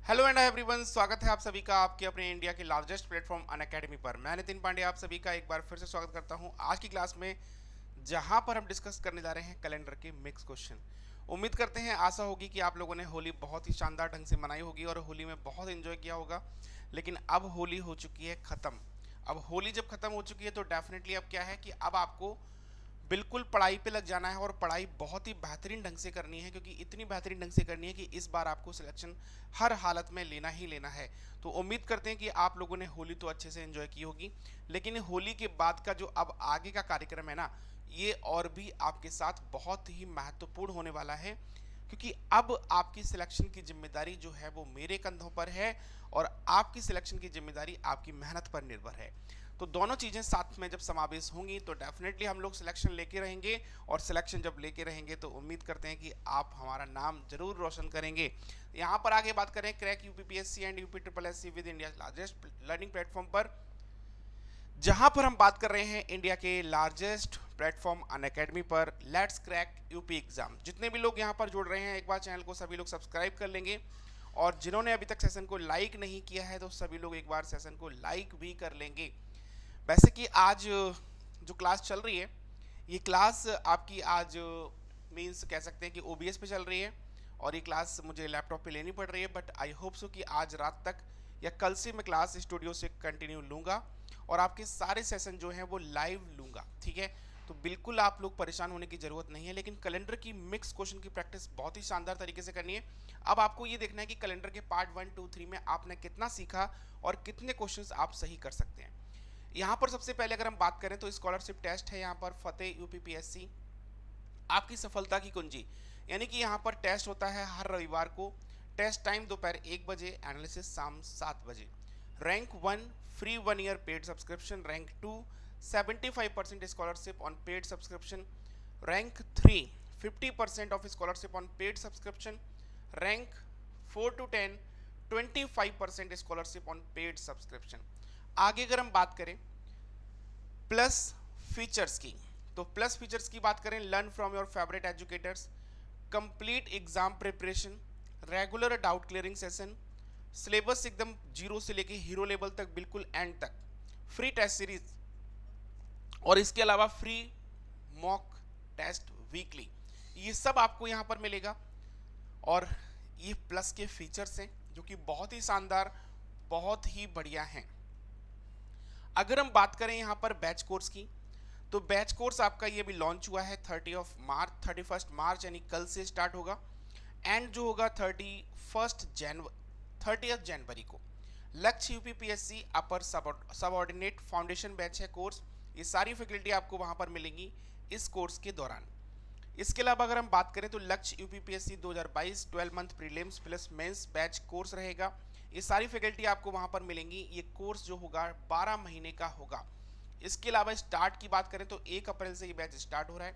Hello and everyone, स्वागत है आप सभी का आपके अपने इंडिया के लार्जेस्ट प्लेटफॉर्म अनअकैडमी पर। मैं नितिन पांडे आप सभी का एक बार फिर से स्वागत करता हूं आज की क्लास में, जहां पर हम डिस्कस करने जा रहे हैं कैलेंडर के मिक्स क्वेश्चन। उम्मीद करते हैं, आशा होगी कि आप लोगों ने होली बहुत ही शानदार ढंग से मनाई होगी और होली में बहुत एंजॉय किया होगा। लेकिन अब होली हो चुकी है ख़त्म। अब होली जब ख़त्म हो चुकी है तो डेफिनेटली अब क्या है कि अब आपको बिल्कुल पढ़ाई पे लग जाना है और पढ़ाई बहुत ही बेहतरीन ढंग से करनी है, क्योंकि इतनी बेहतरीन ढंग से करनी है कि इस बार आपको सिलेक्शन हर हालत में लेना ही लेना है। तो उम्मीद करते हैं कि आप लोगों ने होली तो अच्छे से एंजॉय की होगी, लेकिन होली के बाद का जो अब आगे का कार्यक्रम है ना, ये और भी आपके साथ बहुत ही महत्वपूर्ण होने वाला है, क्योंकि अब आपकी सिलेक्शन की जिम्मेदारी जो है वो मेरे कंधों पर है और आपकी सिलेक्शन की जिम्मेदारी आपकी मेहनत पर निर्भर है। तो दोनों चीज़ें साथ में जब समावेश होंगी तो डेफिनेटली हम लोग सिलेक्शन लेके रहेंगे, और सिलेक्शन जब लेके रहेंगे तो उम्मीद करते हैं कि आप हमारा नाम जरूर रोशन करेंगे। यहाँ पर आगे बात करें crack UPPSC and UP triple S C with India largest learning platform पर, जहां पर हम बात कर रहे हैं इंडिया के लार्जेस्ट प्लेटफॉर्म अनअकैडमी पर। Let's crack UP exam. जितने भी लोग यहां पर जुड़ रहे हैं, एक बार चैनल को सभी लोग सब्सक्राइब कर लेंगे, और जिन्होंने अभी तक सेशन को लाइक नहीं किया है तो सभी लोग एक बार सेशन को लाइक भी कर लेंगे। वैसे कि आज जो क्लास चल रही है, ये क्लास आपकी आज मीन्स कह सकते हैं कि ओबीएस पे चल रही है, और ये क्लास मुझे लैपटॉप पे लेनी पड़ रही है, बट आई होप सो कि आज रात तक या कल से मैं क्लास स्टूडियो से कंटिन्यू लूँगा और आपके सारे सेशन जो हैं वो लाइव लूँगा। ठीक है, तो बिल्कुल आप लोग परेशान होने की ज़रूरत नहीं है, लेकिन कैलेंडर की मिक्स क्वेश्चन की प्रैक्टिस बहुत ही शानदार तरीके से करनी है। अब आपको ये देखना है कि कैलेंडर के पार्ट 1, 2, 3 में आपने कितना सीखा और कितने क्वेश्चंस आप सही कर सकते हैं। यहाँ पर सबसे पहले अगर हम बात करें तो स्कॉलरशिप टेस्ट है यहाँ पर फतेह यूपीपीएससी आपकी सफलता की कुंजी। यानी कि यहाँ पर टेस्ट होता है हर रविवार को। टेस्ट टाइम दोपहर 1 बजे, एनालिसिस शाम 7 बजे। Rank 1 free 1 year paid subscription. Rank 2 75% scholarship on paid subscription. Rank 3 50% of scholarship on paid subscription. Rank 4 to 10 25% scholarship on paid subscription. आगे अगर हम बात करें प्लस फीचर्स की, तो प्लस फीचर्स की बात करें, learn from your favourite educators, complete exam preparation, regular doubt clearing session, syllabus एकदम जीरो से लेके हीरो लेवल तक बिल्कुल एंड तक, फ्री टेस्ट सीरीज, और इसके अलावा फ्री मॉक टेस्ट वीकली। ये सब आपको यहाँ पर मिलेगा, और ये प्लस के फीचर्स हैं जो कि बहुत ही शानदार, बहुत ही बढ़िया हैं। अगर हम बात करें यहाँ पर बैच कोर्स की, तो बैच कोर्स आपका ये भी लॉन्च हुआ है 31 मार्च, यानी कल से स्टार्ट होगा, एंड जो होगा 30 जनवरी को। लक्ष्य यूपीपीएससी अपर सबऑर्डिनेट फाउंडेशन बैच है कोर्स। ये सारी फैकल्टी आपको वहाँ पर मिलेंगी इस कोर्स के दौरान। इसके अलावा अगर हम बात करें तो Lakshya UPPSC 2022 12 month prelims plus mains batch course रहेगा। ये सारी फैकल्टी आपको वहाँ पर मिलेंगी। ये कोर्स जो होगा 12 महीने का होगा। इसके अलावा स्टार्ट की बात करें तो 1 अप्रैल से ये बैच स्टार्ट हो रहा है।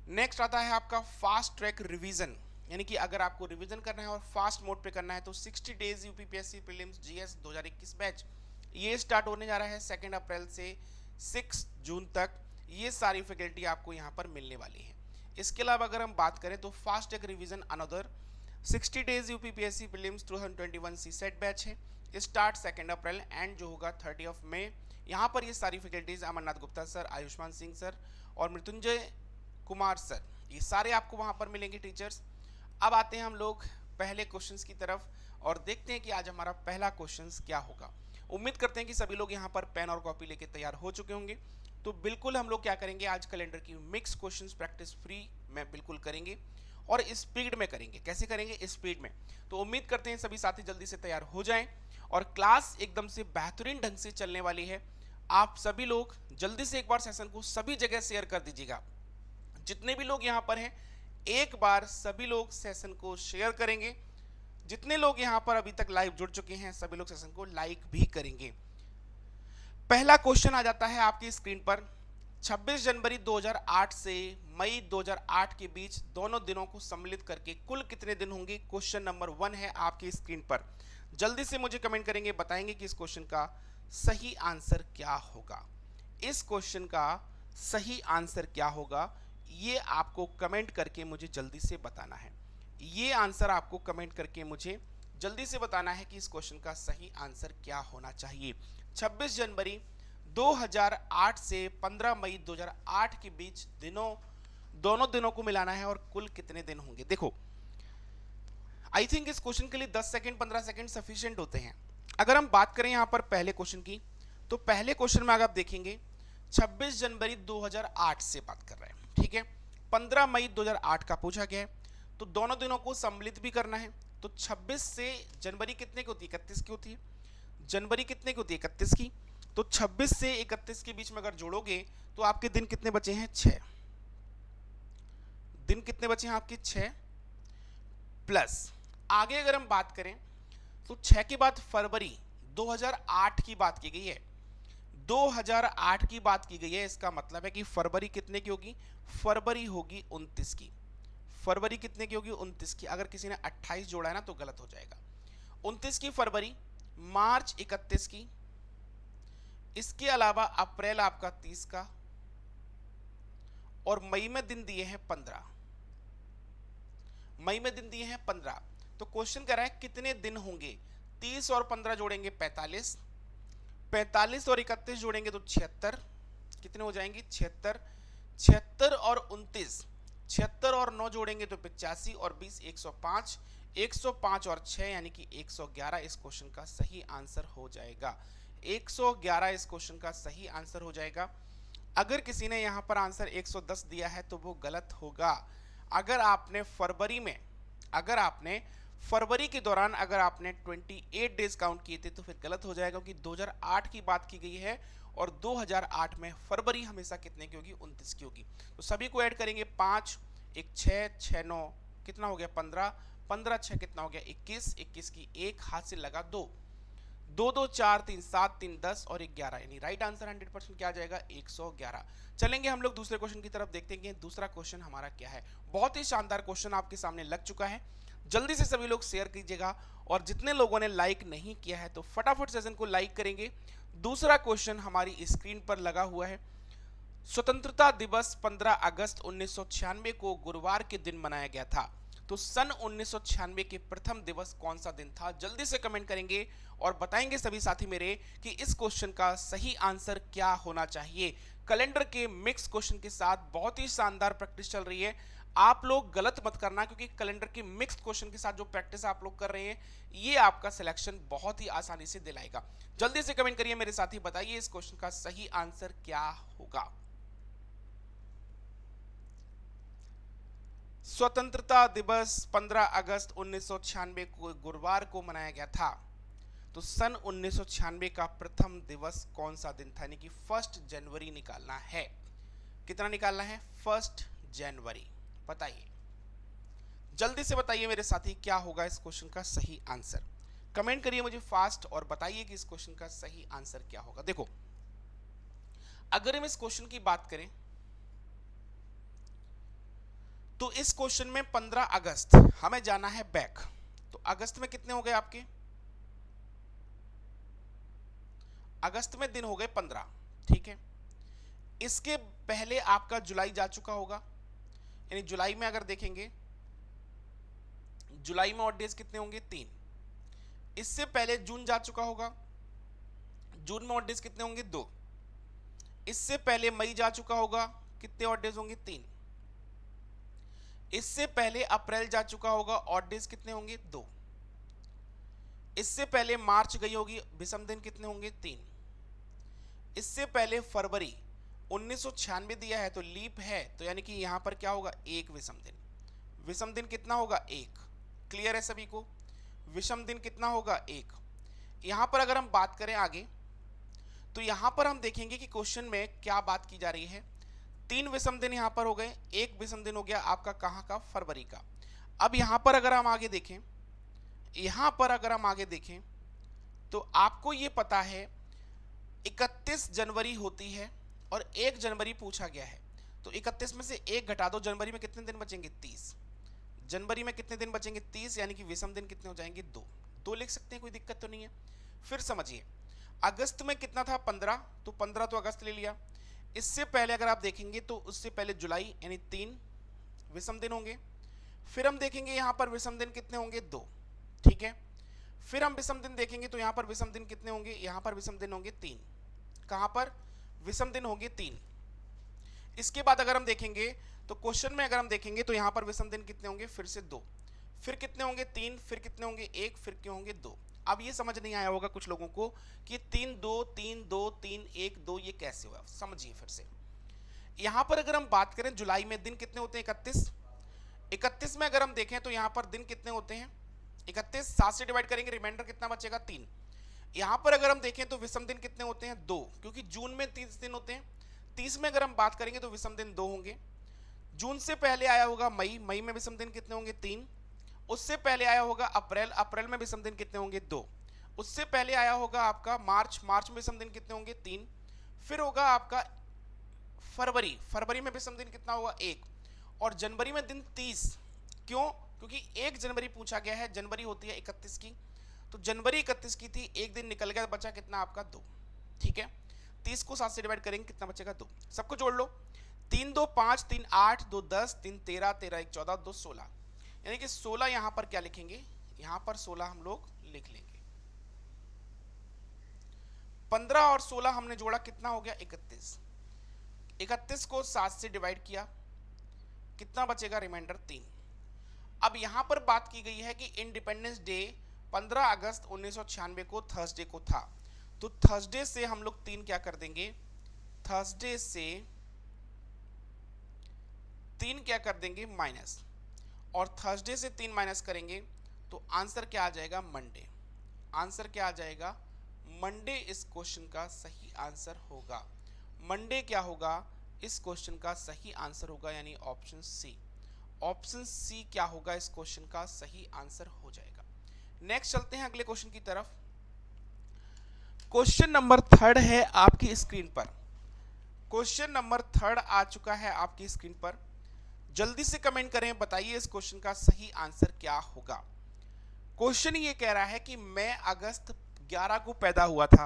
नेक्स्ट आता है आपका फास्ट ट्रैक रिवीजन, यानी कि अगर आपको रिवीजन करना है और फास्ट मोड पे करना है तो 60 days UPPSC prelims GS 2021 batch ये स्टार्ट होने जा रहा है 2 अप्रैल से 6 जून तक। ये सारी फैकल्टी आपको यहाँ पर मिलने वाली है। इसके अलावा अगर हम बात करें तो fast track revision another 60 days UPPSC prelims 2021 CSAT batch है, स्टार्ट 2 अप्रैल एंड जो होगा 30 मई। यहाँ पर ये सारी faculties Amarnath Gupta sir, Ayushman Singh sir और मृत्युंजय कुमार सर, ये सारे आपको वहाँ पर मिलेंगे टीचर्स। अब आते हैं हम लोग पहले क्वेश्चंस की तरफ और देखते हैं कि आज हमारा पहला क्वेश्चंस क्या होगा। उम्मीद करते हैं कि सभी लोग यहाँ पर पेन और कॉपी लेके तैयार हो चुके होंगे। तो बिल्कुल हम लोग क्या करेंगे, आज कैलेंडर की मिक्स क्वेश्चंस प्रैक्टिस फ्री में बिल्कुल करेंगे और स्पीड में करेंगे। कैसे करेंगे? स्पीड में। तो उम्मीद करते हैं सभी साथी जल्दी से तैयार हो जाएं, और क्लास एकदम से बेहतरीन ढंग से चलने वाली है। आप सभी लोग जल्दी से एक बार सेशन को सभी जगह शेयर कर दीजिएगा। जितने भी लोग यहाँ पर हैं एक बार सभी लोग सेशन को शेयर करेंगे। जितने लोग यहाँ पर अभी तक लाइव जुड़ चुके हैं सभी लोग सेशन को लाइक भी करेंगे। पहला क्वेश्चन आ जाता है आपकी स्क्रीन पर। 26 जनवरी 2008 से मई 2008 के बीच दोनों दिनों को सम्मिलित करके कुल कितने दिन होंगे? क्वेश्चन नंबर 1 है आपकी स्क्रीन पर। जल्दी से मुझे कमेंट करेंगे, बताएंगे कि इस क्वेश्चन का सही आंसर क्या होगा। इस क्वेश्चन का सही आंसर क्या होगा ये आपको कमेंट करके मुझे जल्दी से बताना है। ये आंसर आपको कमेंट करके मुझे जल्दी से बताना है कि इस क्वेश्चन का सही आंसर क्या होना चाहिए। 26 जनवरी 2008 से 15 मई 2008 के बीच दोनों दिनों को मिलाना है और कुल कितने दिन होंगे। देखो आई थिंक इस क्वेश्चन के लिए 10 सेकंड 15 सेकंड सफिशिएंट होते हैं। अगर हम बात करें यहां पर पहले क्वेश्चन की, तो पहले क्वेश्चन में अगर आप देखेंगे 26 जनवरी 2008 से बात कर रहे हैं, ठीक है। 15 मई 2008 का पूछा गया है, तो दोनों दिनों को सम्मिलित भी करना है। तो 26 से जनवरी कितने की होती है, 31 की होती है। जनवरी कितने की होती है, 31 की। तो 26 से 31 के बीच में अगर जोड़ोगे तो आपके दिन कितने बचे हैं, 6 दिन कितने बचे हैं आपके, 6 प्लस आगे अगर हम बात करें तो 6 के बाद फरवरी 2008 की बात की गई है, 2008 की बात की गई है। इसका मतलब है कि फरवरी कितने की होगी, फरवरी होगी 29 की। फरवरी कितने की होगी, 29 की। अगर किसी ने 28 जोड़ा है ना तो गलत हो जाएगा। 29 की फरवरी, मार्च 31 की, इसके अलावा अप्रैल आपका 30 का, और मई में दिन दिए हैं 15। मई में दिन दिए हैं 15। तो क्वेश्चन कह रहा है कितने दिन होंगे। 30 और 15 जोड़ेंगे 45, 45 और 31 जोड़ेंगे तो 76। कितने हो जाएंगे, 76। 76 और 29, 76 और 9 जोड़ेंगे तो 85 और 20 105, 105 और 6 यानी कि 111 इस क्वेश्चन का सही आंसर हो जाएगा। 111 इस क्वेश्चन का सही आंसर हो जाएगा। अगर किसी ने यहां पर आंसर 110 दिया है तो वो गलत होगा। अगर आपने फरवरी के दौरान अगर आपने 28 डेज काउंट किए थे तो फिर गलत हो जाएगा, क्योंकि 2008 की बात की गई है और 2008 में फरवरी हमेशा कितने की होगी, 29 की होगी। तो सभी को ऐड करेंगे, 5 1 6 6 9 कितना हो गया, 15, 15 6 कितना हो गया, 21, 21 की एक हाथ से लगा 2, 2 2 4 3 7 3 10 और 11 यानी राइट आंसर 100% क्या आ जाएगा, 111। चलेंगे हम लोग दूसरे क्वेश्चन की तरफ, देखते हैं दूसरा क्वेश्चन हमारा क्या है। बहुत ही शानदार क्वेश्चन आपके सामने लग चुका है। जल्दी से सभी लोग शेयर कीजिएगा, और जितने लोगों ने लाइक नहीं किया है तो फटाफट सेशन को लाइक करेंगे। दूसरा क्वेश्चन हमारी स्क्रीन पर लगा हुआ है। स्वतंत्रता दिवस 15 अगस्त 1996 को गुरुवार के दिन मनाया गया था। तो सन 1996 के प्रथम दिवस कौन सा दिन था। जल्दी से कमेंट करेंगे और बताएंगे सभी साथी मेरे कि इस क्वेश्चन का सही आंसर क्या होना चाहिए। कैलेंडर के मिक्स क्वेश्चन के साथ बहुत ही शानदार प्रैक्टिस चल रही है। आप लोग गलत मत करना, क्योंकि कैलेंडर के मिक्स क्वेश्चन के साथ जो प्रैक्टिस आप लोग कर रहे हैं ये आपका सिलेक्शन बहुत ही आसानी से दिलाएगा। जल्दी से कमेंट करिए मेरे साथी, बताइए इस क्वेश्चन का सही आंसर क्या होगा। स्वतंत्रता दिवस 15 अगस्त 1996 को गुरुवार को मनाया गया था। तो सन 1996 का प्रथम दिवस कौन सा दिन था, यानी कि 1 जनवरी निकालना है। कितना निकालना है, 1 जनवरी। बताइए, जल्दी से बताइए मेरे साथी क्या होगा इस क्वेश्चन का सही आंसर। कमेंट करिए मुझे फास्ट और बताइए कि इस क्वेश्चन का सही आंसर क्या होगा। देखो अगर हम इस क्वेश्चन की बात करें तो इस क्वेश्चन में 15 अगस्त हमें जाना है बैक। तो अगस्त में कितने हो गए आपके, अगस्त में दिन हो गए 15, ठीक है। इसके पहले आपका जुलाई जा चुका होगा, यानी जुलाई में अगर देखेंगे जुलाई में और डेज कितने होंगे, 3। इससे पहले जून जा चुका होगा, जून में और डेज कितने होंगे, 2। इससे पहले मई जा चुका होगा, कितने और डेज होंगे, 3। इससे पहले अप्रैल जा चुका होगा, और डेज कितने होंगे, 2। इससे पहले मार्च गई होगी, विषम दिन कितने होंगे, 3। इससे पहले फरवरी 1996 दिया है तो लीप है, तो यानी कि यहां पर क्या होगा, 1 विषम दिन। विषम दिन कितना होगा, 1। क्लियर है सभी को, विषम दिन कितना होगा, 1। यहां पर अगर हम बात करें आगे तो यहां पर हम देखेंगे कि क्वेश्चन में क्या बात की जा रही है। 3 विषम दिन यहां पर हो गए, 1 विषम दिन हो गया आपका कहां का, फरवरी का। अब यहां पर अगर हम आगे देखें, यहां पर अगर हम आगे देखें तो आपको ये पता है 31 जनवरी होती है और 1 जनवरी पूछा गया है। तो 31 में से 1 घटा दो, जनवरी में कितने दिन बचेंगे, 30। जनवरी में कितने दिन बचेंगे, 30, यानी कि विषम दिन कितने हो जाएंगे, 2 लिख सकते हैं, कोई दिक्कत तो नहीं है। फिर समझिए, अगस्त में कितना था, 15, तो 15 तो अगस्त ले लिया। इससे पहले अगर आप देखेंगे तो उससे पहले जुलाई, यानी 3 विषम दिन होंगे। फिर हम देखेंगे यहां पर विषम दिन कितने होंगे, 2, ठीक है। फिर हम विषम दिन देखेंगे तो यहाँ पर विषम दिन कितने होंगे, यहाँ पर विषम दिन होंगे 3। कहाँ पर विषम दिन होंगे 3। इसके बाद अगर हम देखेंगे तो क्वेश्चन में अगर हम देखेंगे तो यहाँ पर विषम दिन कितने होंगे, फिर से 2, फिर कितने होंगे 3, फिर कितने होंगे 1, फिर क्यों होंगे 2। अब ये समझ नहीं आया होगा कुछ लोगों को कि 3 2 3 2 3 1 2 ये कैसे हुआ, समझिए फिर से। यहाँ पर अगर हम बात करें जुलाई में दिन कितने होते हैं, 31। 31 में अगर हम देखें तो यहाँ पर दिन कितने होते हैं, 31। 7 से डिवाइड करेंगे, रिमाइंडर कितना बचेगा 3। यहाँ पर अगर हम देखें तो विषम दिन कितने होते हैं, 2, क्योंकि जून में 30 दिन होते हैं। 30 में अगर हम बात करेंगे तो विषम दिन 2 होंगे। जून से पहले आया होगा मई, मई में विषम दिन कितने होंगे, 3। उससे पहले आया होगा अप्रैल, अप्रैल में विषम दिन कितने होंगे, 2। उससे पहले आया होगा आपका मार्च, मार्च में विषम दिन कितने होंगे, 3। फिर होगा आपका फरवरी, फरवरी में विषम दिन कितना होगा, 1। और जनवरी में दिन 30। क्यों, क्योंकि 1 जनवरी पूछा गया है, जनवरी होती है 31 की, तो जनवरी 31 की थी, एक दिन निकल गया, बचा कितना आपका 2। ठीक है, 30 को 7 से डिवाइड करेंगे, कितना बचेगा 2। सबको जोड़ लो, 3 2 5 3 8 2 10 3 13 13 1 14 2 16, यानी कि 16 यहाँ पर क्या लिखेंगे, यहाँ पर 16 हम लोग लिख लेंगे। 15 और 16 हमने जोड़ा, कितना हो गया 31। 31 को 7 से डिवाइड किया, कितना बचेगा, रिमाइंडर 3। अब यहां पर बात की गई है कि इंडिपेंडेंस डे 15 अगस्त 1996 को थर्सडे को था, तो थर्सडे से हम लोग 3 क्या कर देंगे, थर्सडे से 3 क्या कर देंगे माइनस, और थर्सडे से 3 माइनस करेंगे तो आंसर क्या आ जाएगा, मंडे। आंसर क्या आ जाएगा, मंडे इस क्वेश्चन का सही आंसर होगा। मंडे क्या होगा, इस क्वेश्चन का सही आंसर होगा, यानी ऑप्शन सी। ऑप्शन सी क्या होगा, इस क्वेश्चन का सही आंसर हो जाएगा। नेक्स्ट चलते हैं अगले क्वेश्चन की तरफ। क्वेश्चन नंबर 3 है आपकी स्क्रीन पर। क्वेश्चन नंबर 3 आ चुका है आपकी स्क्रीन पर। जल्दी से कमेंट करें, बताइए इस क्वेश्चन का सही आंसर क्या होगा। क्वेश्चन ये कह रहा है कि मैं अगस्त 11 को पैदा हुआ था,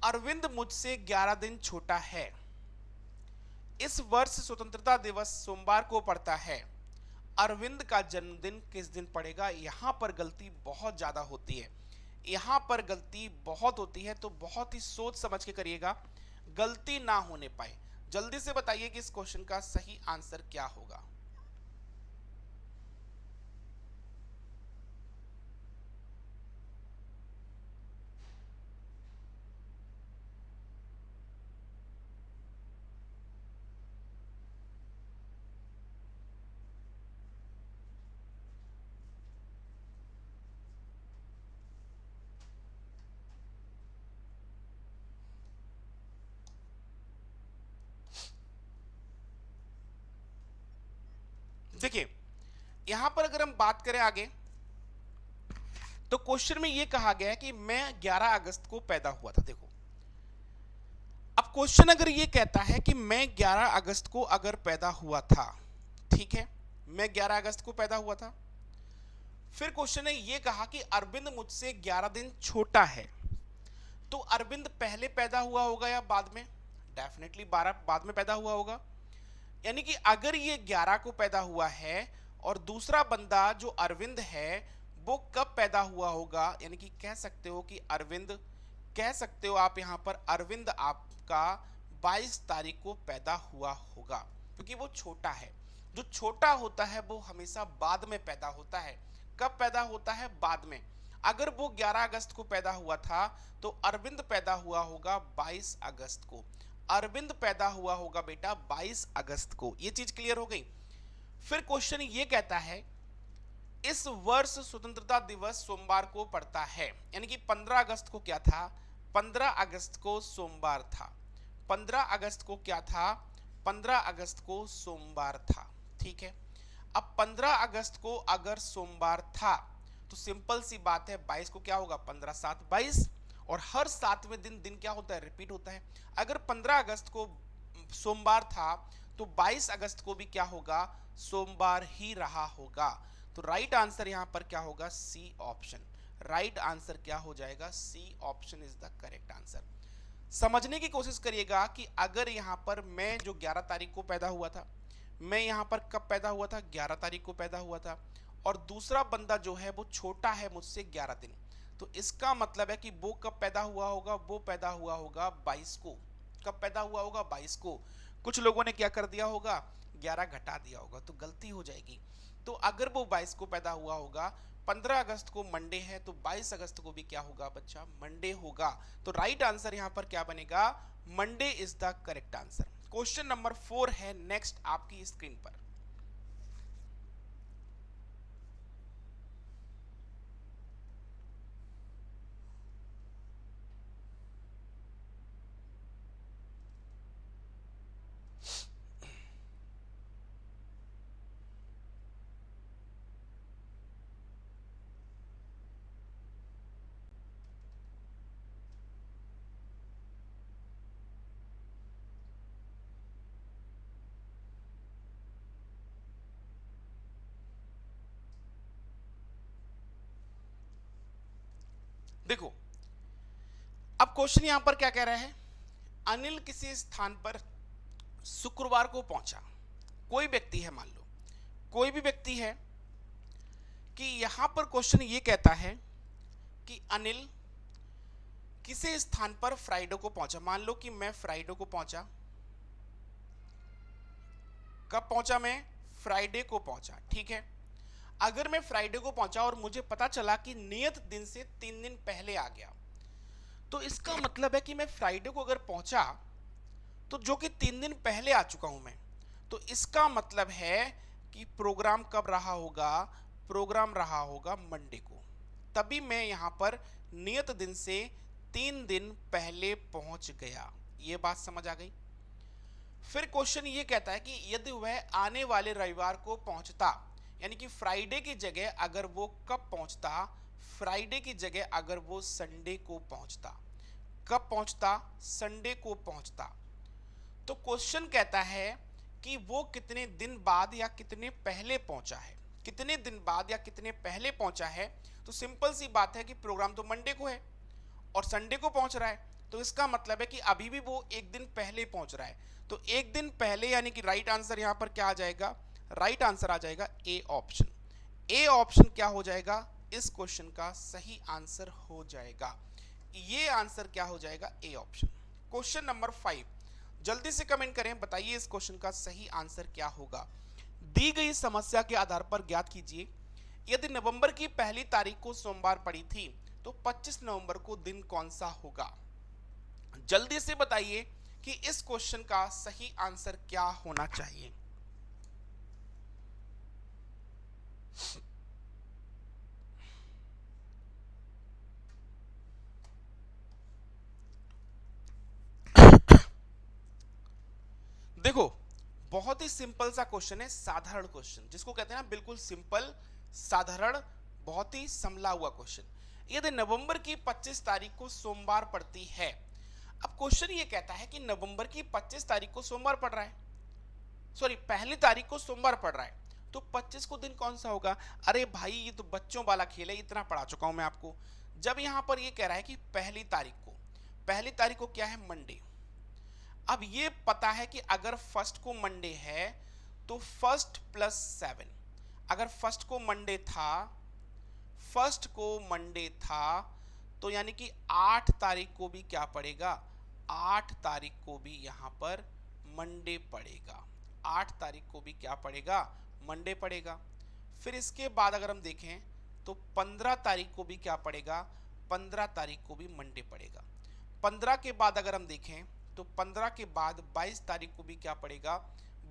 अरविंद मुझसे 11 दिन छोटा है, इस वर्ष स्वतंत्रता दिवस सोमवार को पड़ता है, अरविंद का जन्मदिन किस दिन पड़ेगा। यहां पर गलती बहुत ज्यादा होती है, यहां पर गलती बहुत होती है, तो बहुत ही सोच समझ के करिएगा, गलती ना होने पाए। जल्दी से बताइए कि इस क्वेश्चन का सही आंसर क्या होगा। देखिए, यहां पर अगर हम बात करें आगे, तो क्वेश्चन में यह कहा गया है कि मैं 11 अगस्त को पैदा हुआ था। देखो, अब क्वेश्चन अगर ये कहता है कि मैं 11 अगस्त को अगर पैदा हुआ था, ठीक है, मैं 11 अगस्त को पैदा हुआ था, फिर क्वेश्चन ने ये कहा कि अरविंद मुझसे 11 दिन छोटा है, तो अरविंद पहले पैदा हुआ होगा या बाद में, डेफिनेटली 12 बाद में पैदा हुआ होगा। यानी कि अगर ये 11 को पैदा हुआ है और दूसरा बंदा जो अरविंद है वो कब पैदा हुआ होगा, यानी कि कह सकते हो कि अरविंद, कह सकते हो आप यहाँ पर अरविंद आपका 22 तारीख को पैदा हुआ होगा, क्योंकि वो छोटा है। जो छोटा होता है वो हमेशा बाद में पैदा होता है। कब पैदा होता है, बाद में। अगर वो 11 अगस्त को पैदा हुआ था तो अरविंद पैदा हुआ होगा 22 अगस्त को। अरविंद पैदा हुआ होगा बेटा 22 अगस्त को। ये चीज क्लियर हो गई। फिर क्वेश्चन ये कहता है इस वर्ष स्वतंत्रता दिवस सोमवार को पड़ता है, यानी कि 15 अगस्त को क्या था, 15 अगस्त को सोमवार था। 15 अगस्त को क्या था, 15 अगस्त को सोमवार था। ठीक है, अब 15 अगस्त को अगर सोमवार था तो सिंपल सी बात है 22 को क्या होगा, 15 7 22, और हर 7वें दिन क्या होता है, रिपीट होता है। अगर 15 अगस्त को सोमवार था तो 22 अगस्त को भी क्या होगा, सोमवार ही रहा होगा। तो राइट आंसर यहां पर क्या होगा, सी ऑप्शन। राइट आंसर क्या हो जाएगा, C option is the correct answer. समझने की कोशिश करिएगा कि अगर यहां पर मैं जो 11 तारीख को पैदा हुआ था, मैं यहां पर कब पैदा हुआ था, 11 तारीख को पैदा हुआ था, और दूसरा बंदा जो है वो छोटा है मुझसे 11 दिन। तो इसका मतलब है कि वो कब पैदा हुआ होगा, वो पैदा हुआ होगा 22 को। कब पैदा हुआ होगा, 22 को। कुछ लोगों ने क्या कर दिया होगा, 11 घटा दिया होगा, तो गलती हो जाएगी। तो अगर वो 22 को पैदा हुआ होगा, 15 अगस्त को मंडे है, तो 22 अगस्त को भी क्या होगा बच्चा, मंडे होगा। तो राइट आंसर यहां पर क्या बनेगा, Monday is the correct answer. Question number 4 है नेक्स्ट आपकी स्क्रीन पर। देखो अब क्वेश्चन यहां पर क्या कह रहा है, अनिल किसी स्थान पर शुक्रवार को पहुंचा। कोई व्यक्ति है, मान लो कोई भी व्यक्ति है, कि यहां पर क्वेश्चन ये कहता है कि अनिल किसी स्थान पर फ्राइडे को पहुंचा। मान लो कि मैं फ्राइडे को पहुंचा। कब पहुंचा मैं, फ्राइडे को पहुंचा, ठीक है। अगर मैं फ्राइडे को पहुंचा और मुझे पता चला कि नियत दिन से 3 दिन पहले आ गया, तो इसका मतलब है कि मैं फ्राइडे को अगर पहुंचा तो जो कि 3 दिन पहले आ चुका हूं मैं, तो इसका मतलब है कि प्रोग्राम कब रहा होगा, प्रोग्राम रहा होगा मंडे को। तभी मैं यहां पर नियत दिन से 3 दिन पहले पहुंच गया। ये बात समझ आ गई। फिर क्वेश्चन ये कहता है कि यदि वह आने वाले रविवार को पहुंचता, यानी कि फ्राइडे की जगह अगर वो कब पहुंचता, फ्राइडे की जगह अगर वो संडे को पहुंचता। कब पहुंचता, संडे को पहुंचता। तो क्वेश्चन कहता है कि वो कितने दिन बाद या कितने पहले पहुंचा है। कितने दिन बाद या कितने पहले पहुंचा है, तो सिंपल सी बात है कि प्रोग्राम तो मंडे को है और संडे को पहुंच रहा है, तो इसका मतलब है कि अभी भी वो एक दिन पहले पहुंच रहा है। तो एक दिन पहले यानी कि राइट आंसर यहां पर क्या आ जाएगा, राइट आंसर आ जाएगा ए ऑप्शन। ए ऑप्शन क्या हो जाएगा, इस क्वेश्चन का सही आंसर हो जाएगा। ये आंसर क्या हो जाएगा, ए ऑप्शन। क्वेश्चन नंबर 5, जल्दी से कमेंट करें, बताइए इस क्वेश्चन का सही आंसर क्या होगा। दी गई समस्या के आधार पर ज्ञात कीजिए, यदि नवंबर की पहली तारीख को सोमवार पड़ी थी तो 25 नवंबर को दिन कौन सा होगा। जल्दी से बताइए कि इस क्वेश्चन का सही आंसर क्या होना चाहिए। देखो बहुत ही सिंपल सा क्वेश्चन है, साधारण क्वेश्चन, जिसको कहते हैं ना बिल्कुल सिंपल, साधारण, बहुत ही संभला हुआ क्वेश्चन। यदि नवंबर की 25 तारीख को सोमवार पड़ती है, अब क्वेश्चन ये कहता है कि नवंबर की 25 तारीख को सोमवार पड़ रहा है, सॉरी पहली तारीख को सोमवार पड़ रहा है, तो 25 को दिन कौन सा होगा। अरे भाई ये तो बच्चों वाला खेल है, इतना पढ़ा चुका हूं मैं आपको। जब यहां पर ये कह रहा है कि पहली तारीख को, पहली तारीख को क्या है, मंडे। अब ये पता है कि अगर फर्स्ट को मंडे है तो फर्स्ट प्लस 7, अगर फर्स्ट को मंडे था, फर्स्ट को मंडे था, तो यानी कि 8 तारीख को भी क्या पड़ेगा, 8 तारीख को भी यहां पर मंडे पड़ेगा। 8 तारीख को भी क्या पड़ेगा, मंडे पड़ेगा। फिर इसके बाद अगर हम देखें तो 15 तारीख को भी क्या पड़ेगा, 15 तारीख को भी मंडे पड़ेगा। 15 के बाद अगर हम देखें तो 15 के बाद 22 तारीख को भी क्या पड़ेगा,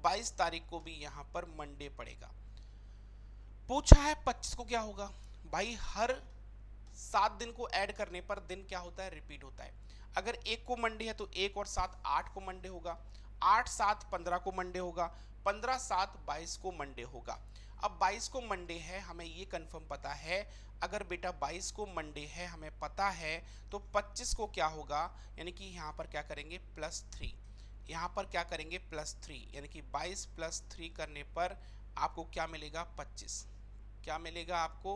22 तारीख को भी यहां पर मंडे पड़ेगा। पूछा है 25 को क्या होगा, भाई हर 7 दिन को ऐड करने पर दिन क्या होता है, रिपीट होता है। अगर 1 को मंडे है तो 1 और 7 8 को मंडे होगा, 8 7 15 को मंडे होगा, 15 7 22 को मंडे होगा। अब 22 को मंडे है, हमें ये कंफर्म पता है। अगर बेटा 22 को मंडे है हमें पता है, तो 25 को क्या होगा, यानी कि यहाँ पर क्या करेंगे +3, यहाँ पर क्या करेंगे +3, यानी कि 22 +3 करने पर आपको क्या मिलेगा, 25। क्या मिलेगा आपको,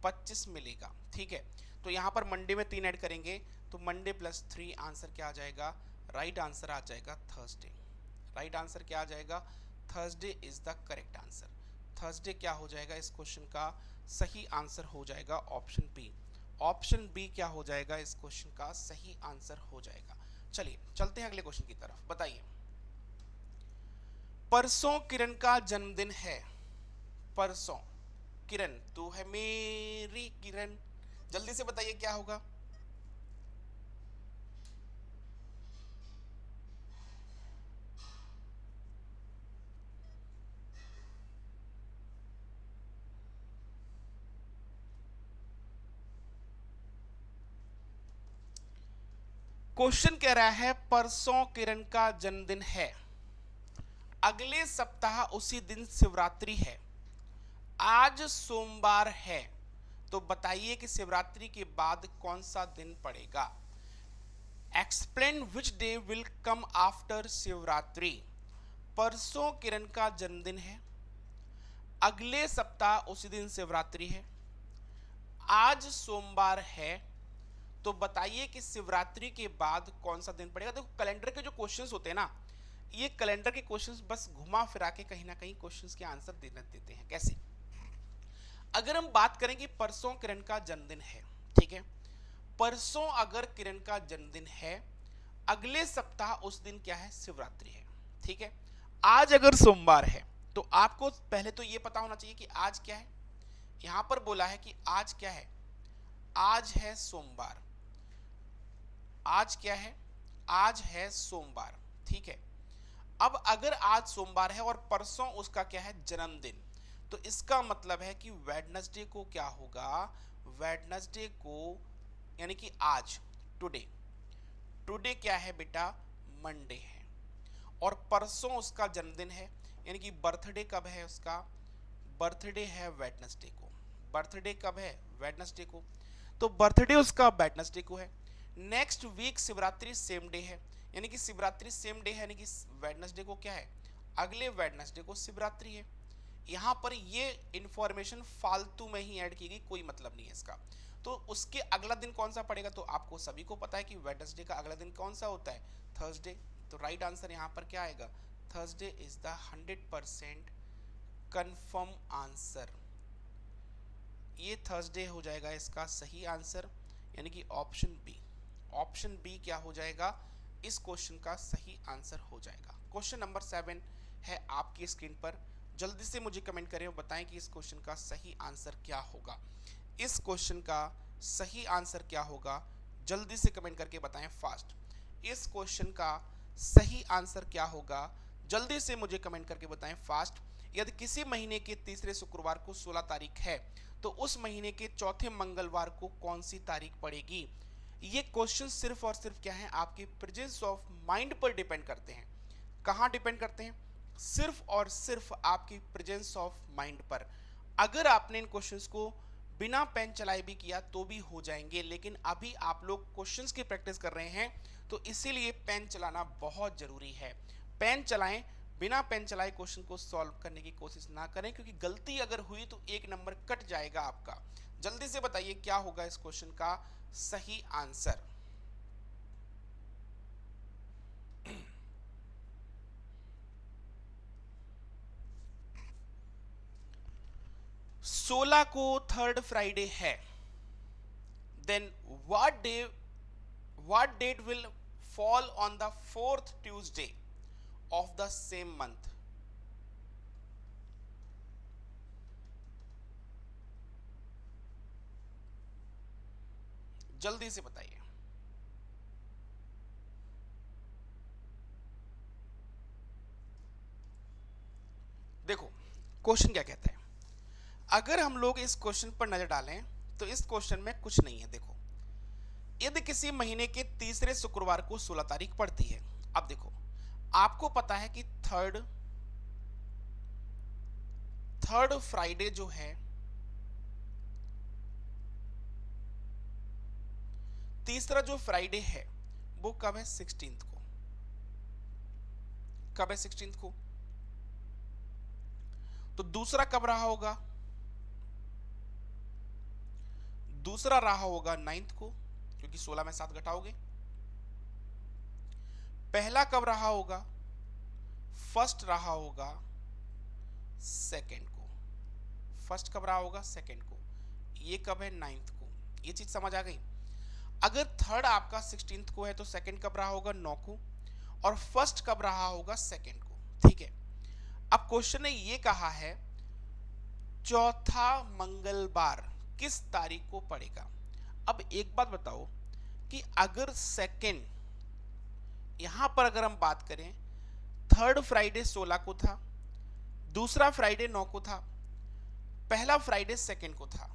25 मिलेगा, ठीक है। तो यहाँ पर मंडे में 3 ऐड करेंगे तो मंडे +3 आंसर क्या आ जाएगा, राइट आंसर आ जाएगा थर्सडे। राइट आंसर क्या आ जाएगा, Thursday is the correct answer. Thursday क्या हो जाएगा इस क्वेश्चन का सही आंसर हो जाएगा ऑप्शन बी। ऑप्शन बी क्या हो जाएगा इस क्वेश्चन का सही आंसर हो जाएगा। चलिए चलते हैं अगले क्वेश्चन की तरफ। बताइए, परसों किरण का जन्मदिन है। परसों किरण, तू है मेरी किरण, जल्दी से बताइए क्या होगा। क्वेश्चन कह रहा है परसों किरण का जन्मदिन है, अगले सप्ताह उसी दिन शिवरात्रि है, आज सोमवार है, तो बताइए कि शिवरात्रि के बाद कौन सा दिन पड़ेगा। Explain which day will come after Shivratri. परसों किरण का जन्मदिन है, अगले सप्ताह उसी दिन शिवरात्रि है, आज सोमवार है, तो बताइए कि शिवरात्रि के बाद कौन सा दिन पड़ेगा। देखो कैलेंडर के जो क्वेश्चंस होते हैं ना, ये कैलेंडर के क्वेश्चंस बस घुमा फिरा के कहीं ना कहीं क्वेश्चंस के आंसर देते हैं। कैसे? अगर हम बात करें कि परसों किरण का जन्मदिन है, ठीक है, परसों अगर किरण का जन्मदिन है, अगले सप्ताह उस दिन क्या है, शिवरात्रि है, ठीक है। आज अगर सोमवार है तो आपको पहले तो ये पता होना चाहिए कि आज क्या है। यहां पर बोला है कि आज क्या है, आज है सोमवार। आज क्या है, आज है सोमवार, ठीक है। अब अगर आज सोमवार है और परसों उसका क्या है, जन्मदिन, तो इसका मतलब है कि वेडनेसडे को क्या होगा, वेडनेसडे को यानी कि आज, टुडे, टुडे क्या है बेटा, मंडे है, और परसों उसका जन्मदिन है, यानी कि बर्थडे कब है उसका, बर्थडे है वेडनेसडे को। बर्थडे कब है, वेडनेसडे को, तो बर्थडे उसका वेडनेसडे को है। Next week Shivratri same day है, यानी कि शिवरात्रि सेम डे है, यानी कि वेडनेसडे को क्या है, अगले वेडनेसडे को शिवरात्रि है। यहाँ पर ये इंफॉर्मेशन फालतू में ही ऐड की गई, कोई मतलब नहीं है इसका। तो उसके अगला दिन कौन सा पड़ेगा, तो आपको सभी को पता है कि वेडनेसडे का अगला दिन कौन सा होता है, थर्सडे। तो राइट आंसर यहाँ पर क्या आएगा, Thursday is the 100% confirm answer. ये थर्सडे हो जाएगा इसका सही आंसर, यानी कि ऑप्शन बी। ऑप्शन बी क्या हो जाएगा, इस क्वेश्चन का सही आंसर हो जाएगा। क्वेश्चन नंबर 7 है आपकी स्क्रीन पर, जल्दी से मुझे कमेंट करें और बताएं कि इस क्वेश्चन का सही आंसर क्या होगा। इस क्वेश्चन का सही आंसर क्या होगा, जल्दी से कमेंट करके बताएं फास्ट। इस क्वेश्चन का सही आंसर क्या होगा, जल्दी से मुझे कमेंट करके बताएं फास्ट। यदि किसी महीने के तीसरे शुक्रवार को 16 तारीख है, तो उस महीने के चौथे मंगलवार को कौन सी तारीख पड़ेगी। ये क्वेश्चन सिर्फ और सिर्फ क्या है, आपके प्रेजेंस ऑफ माइंड पर डिपेंड करते हैं। कहाँ डिपेंड करते हैं, सिर्फ और सिर्फ आपकी प्रेजेंस ऑफ माइंड पर। अगर आपने इन क्वेश्चंस को बिना पेन चलाए भी किया तो भी हो जाएंगे, लेकिन अभी आप लोग क्वेश्चंस की प्रैक्टिस कर रहे हैं, तो इसीलिए पेन चलाना बहुत जरूरी है। पेन चलाएं, बिना पेन चलाए क्वेश्चन को सॉल्व करने की कोशिश ना करें, क्योंकि गलती अगर हुई तो एक नंबर कट जाएगा आपका। जल्दी से बताइए क्या होगा इस क्वेश्चन का सही आंसर। 16 को थर्ड फ्राइडे है, then what date will fall on the fourth Tuesday of the same month। जल्दी से बताइए। देखो क्वेश्चन क्या कहता है, अगर हम लोग इस क्वेश्चन पर नजर डालें तो इस क्वेश्चन में कुछ नहीं है। देखो, यदि किसी महीने के तीसरे शुक्रवार को 16 तारीख पड़ती है, अब देखो आपको पता है कि थर्ड फ्राइडे जो है, तीसरा जो फ्राइडे है वो कब है, 16th को। कब है, 16th को। तो दूसरा कब रहा होगा, दूसरा रहा होगा 9th को, क्योंकि 16 में 7 घटाओगे। पहला कब रहा होगा, फर्स्ट रहा होगा 2nd को। फर्स्ट कब रहा होगा, सेकेंड को। ये कब है, 9th को। ये चीज समझ आ गई। अगर थर्ड आपका 16th को है तो सेकेंड कब रहा होगा, 9 को, और फर्स्ट कब रहा होगा, सेकेंड को। ठीक है, अब क्वेश्चन ने ये कहा है चौथा मंगलवार किस तारीख को पड़ेगा। अब एक बात बताओ कि अगर सेकेंड, यहां पर अगर हम बात करें, थर्ड फ्राइडे 16 को था, दूसरा फ्राइडे 9 को था, पहला फ्राइडे सेकेंड को था,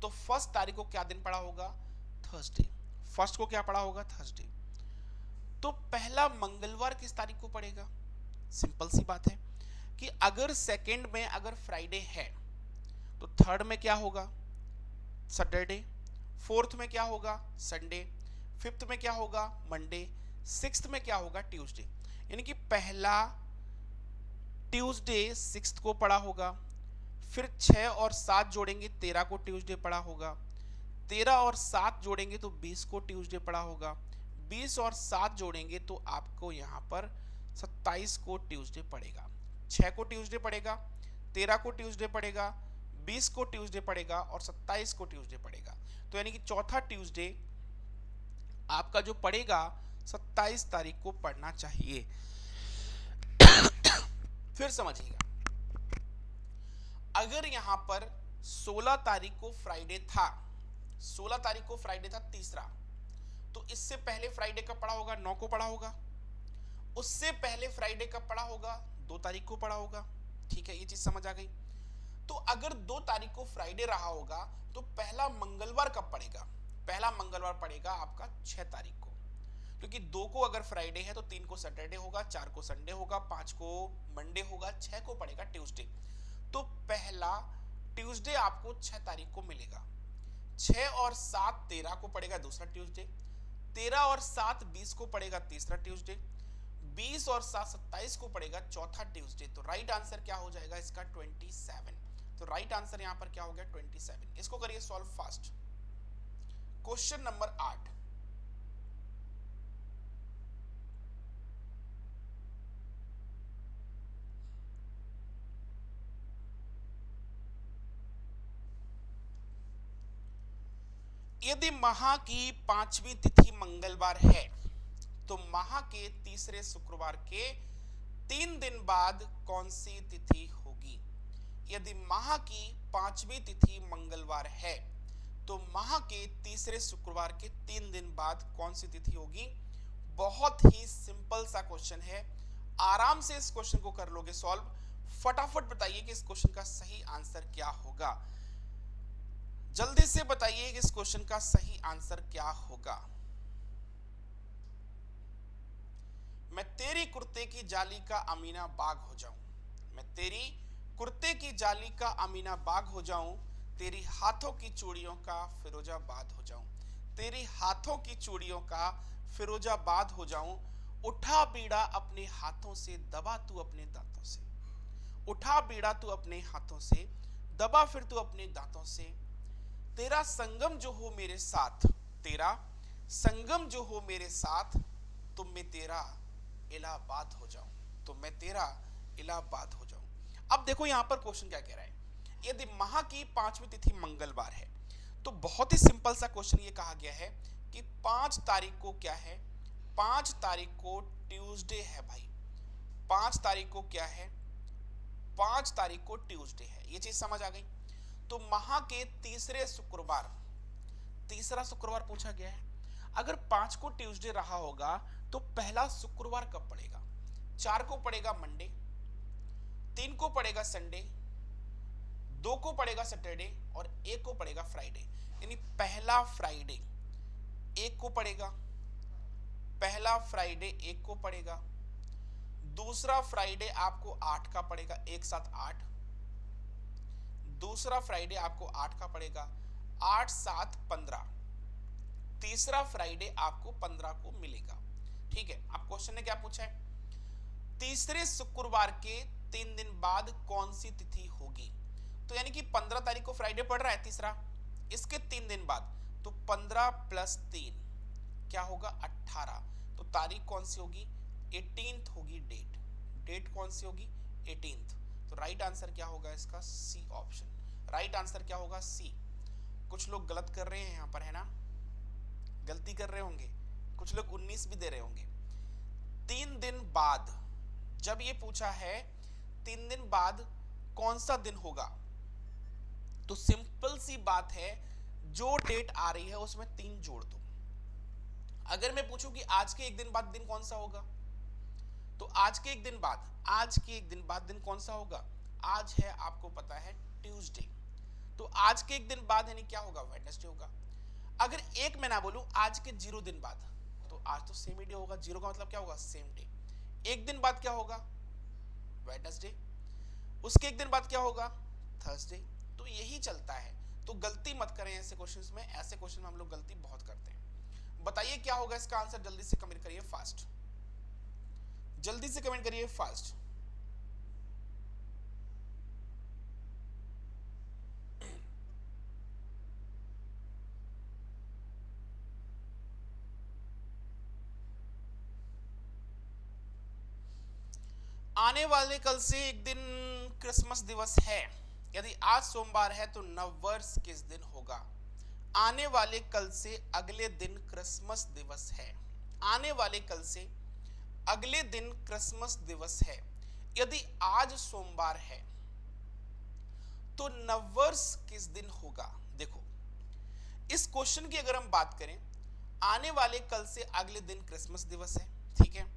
तो फर्स्ट तारीख को क्या दिन पड़ा होगा, थर्सडे। फर्स्ट को क्या पड़ा होगा, थर्सडे। तो पहला मंगलवार किस तारीख को पड़ेगा, सिंपल सी बात है कि अगर सेकेंड में अगर फ्राइडे है तो थर्ड में क्या होगा, सैटरडे, फोर्थ में क्या होगा, संडे, फिफ्थ में क्या होगा, मंडे, सिक्स्थ में क्या होगा, ट्यूसडे। यानी कि पहला ट्यूसडे सिक्स्थ को पड़ा होगा, फिर 6 और 7 जोड़ेंगे 13 को ट्यूसडे पड़ा होगा, 13 और 7 जोड़ेंगे तो 20 को ट्यूसडे पड़ा होगा, 20 और 7 जोड़ेंगे तो आपको यहाँ पर 27 को ट्यूसडे पड़ेगा। 6 को ट्यूसडे पड़ेगा, 13 को ट्यूसडे पड़ेगा, 20 को ट्यूसडे पड़ेगा और 27 को ट्यूसडे पड़ेगा। तो यानी कि चौथा ट्यूसडे आपका जो पड़ेगा 27 तारीख को पड़ना चाहिए। फिर समझिएगा, अगर यहां पर 16 तारीख को फ्राइडे था, 16 तारीख को फ्राइडे था तीसरा, तो इससे पहले फ्राइडे कब पड़ा होगा, 9 को पड़ा होगा। उससे पहले फ्राइडे कब पड़ा होगा, 2 तारीख को पड़ा होगा। ठीक है, ये चीज समझ आ गई। तो अगर 2 तारीख को फ्राइडे रहा होगा तो पहला मंगलवार कब पड़ेगा, पहला मंगलवार पड़ेगा आपका 6 तारीख को, क्योंकि 2 को अगर फ्राइडे है तो 3 को सैटरडे होगा, 4 को संडे होगा, 5 को मंडे होगा, 6 को पड़ेगा ट्यूसडे। तो पहला ट्यूसडे आपको 6 तारीख को मिलेगा। 6 और 7 13 को पड़ेगा दूसरा ट्यूसडे, 13 और 7 20 को पड़ेगा तीसरा ट्यूसडे, 20 और 7 27 को पड़ेगा चौथा ट्यूसडे। तो राइट आंसर क्या हो जाएगा इसका, 27। तो राइट आंसर यहां पर क्या हो गया, 27। इसको करिए सॉल्व फास्ट। क्वेश्चन नंबर 8, यदि माह की 5वीं तिथि मंगलवार है तो माह के तीसरे शुक्रवार के 3 दिन बाद कौन सी तिथि होगी। यदि माह की 5वीं तिथि मंगलवार है तो माह के तीसरे शुक्रवार के 3 दिन बाद कौन सी तिथि होगी। बहुत ही सिंपल सा क्वेश्चन है, आराम से इस क्वेश्चन को कर लोगे सॉल्व। फटाफट बताइए कि इस क्वेश्चन का सही आंसर क्या होगा, जल्दी से बताइए कि इस क्वेश्चन का सही आंसर क्या होगा। मैं तेरी कुर्ते की जाली का अमीना बाग हो जाऊं, मैं तेरी कुर्ते की जाली का अमीना बाग हो जाऊं, तेरी हाथों की चूड़ियों का फिरोजाबाद हो जाऊं, तेरी हाथों की चूड़ियों का फिरोजाबाद हो जाऊं। उठा बीड़ा अपने हाथों से, दबा तू अपने दांतों से, उठा बीड़ा तू अपने हाथों से, दबा फिर तू अपने दांतों से। तेरा संगम जो हो मेरे साथ, तेरा संगम जो हो मेरे साथ, तो मैं तेरा इलाहाबाद हो जाऊं, तो मैं तेरा इलाहाबाद हो जाऊं। अब देखो यहां पर क्वेश्चन क्या कह रहा है, यदि माह की 5वीं तिथि मंगलवार है तो बहुत ही सिंपल सा क्वेश्चन ये कहा गया है कि 5 तारीख को क्या है, 5 तारीख को ट्यूसडे है भाई। 5 तारीख को क्या है, 5 तारीख को ट्यूसडे है। ये चीज समझ आ गई। तो माह के तीसरे शुक्रवार, तीसरा शुक्रवार पूछा गया है। अगर 5 को ट्यूसडे रहा होगा तो पहला शुक्रवार कब पड़ेगा, 4 को पड़ेगा मंडे, 3 को पड़ेगा संडे, 2 को पड़ेगा सैटरडे और 1 को पड़ेगा फ्राइडे। यानी पहला फ्राइडे 1 को पड़ेगा, पहला फ्राइडे 1 को पड़ेगा, दूसरा फ्राइडे आपको 8 का पड़ेगा, एक साथ 8, दूसरा फ्राइडे आपको 8 का पड़ेगा, 8 7 15, तीसरा फ्राइडे आपको 15 को मिलेगा। ठीक है, अब क्वेश्चन ने क्या पूछा है, तीसरे शुक्रवार के 3 दिन बाद कौन सी तिथि होगी। तो यानी कि 15 तारीख को फ्राइडे पड़ रहा है तीसरा, इसके 3 दिन बाद, तो 15 + 3 क्या होगा, 18। तो तारीख कौन सी होगी, 18th होगी डेट, डेट कौन सी होगी, 18th। तो राइट आंसर क्या होगा इसका, सी ऑप्शन। राइट आंसर क्या होगा? सी। कुछ लोग गलत कर रहे हैं यहाँ पर, है ना, गलती कर रहे होंगे, कुछ लोग 19 भी दे रहे होंगे। 3 दिन बाद, जब ये पूछा है 3 दिन बाद कौन सा दिन होगा, तो सिंपल सी बात है, जो डेट आ रही है उसमें 3 जोड़ दो। अगर मैं पूछूं कि आज के 1 दिन बाद दिन कौन सा होगा, तो आज के 1 दिन बाद, आज के 1 दिन बाद दिन कौन सा होगा? आज है, आपको पता है, ट्यूसडे। तो आज के 1 दिन बाद यानी क्या होगा? वेडनेसडे होगा। अगर एक मैं ना बोलूं आज के 0 दिन बाद, तो आज तो सेम ही डे होगा। 0 का मतलब क्या होगा? Same day. 1 दिन बाद क्या होगा? वेडनेसडे। उसके 1 दिन बाद क्या होगा? थर्सडे। तो यही चलता है। तो गलती मत करें ऐसे क्वेश्चंस में, ऐसे क्वेश्चन में हम लोग गलती बहुत करते हैं। बताइए क्या होगा इसका आंसर? जल्दी से कमेंट करिए फास्ट, जल्दी से कमेंट करिए फास्ट। आने वाले कल से एक दिन क्रिसमस दिवस है। यदि आज सोमवार है तो नववर्ष किस दिन होगा? आने वाले कल से अगले दिन क्रिसमस दिवस है। आने वाले कल से अगले दिन क्रिसमस दिवस है। यदि आज सोमवार है तो नववर्ष किस दिन होगा? देखो, इस क्वेश्चन की अगर हम बात करें, आने वाले कल से अगले दिन क्रिसमस दिवस है, ठीक है।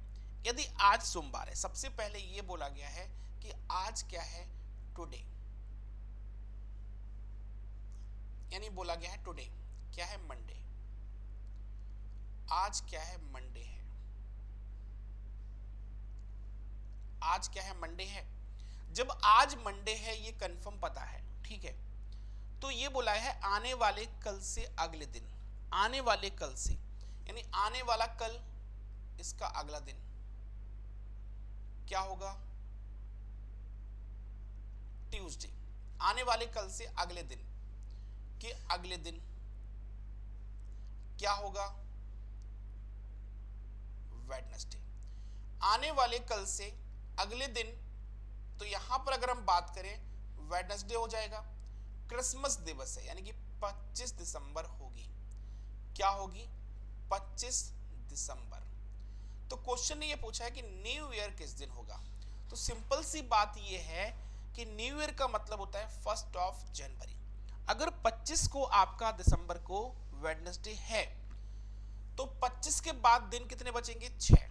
यदि आज सोमवार है, सबसे पहले ये बोला गया है कि आज क्या है? टुडे, यानी बोला गया है टुडे क्या है? मंडे। आज क्या है? मंडे है। आज क्या है? मंडे है। जब आज मंडे है ये कंफर्म पता है, ठीक है, तो ये बोला है आने वाले कल से अगले दिन। आने वाले कल से यानी आने वाला कल, इसका अगला दिन क्या होगा? ट्यूसडे। आने वाले कल से अगले दिन के अगले दिन क्या होगा? वेडनेसडे। आने वाले कल से अगले दिन, तो यहां पर अगर हम बात करें वेडनेसडे हो जाएगा। क्रिसमस दिवस है यानी कि 25 दिसंबर होगी। क्या होगी? 25 दिसंबर। तो क्वेश्चन ने ये पूछा है कि न्यू ईयर किस दिन होगा। तो सिंपल सी बात ये है कि न्यू ईयर का मतलब होता है 1 जनवरी। अगर 25 को आपका दिसंबर को वेडनेसडे है, तो 25 के बाद दिन कितने बचेंगे? 6।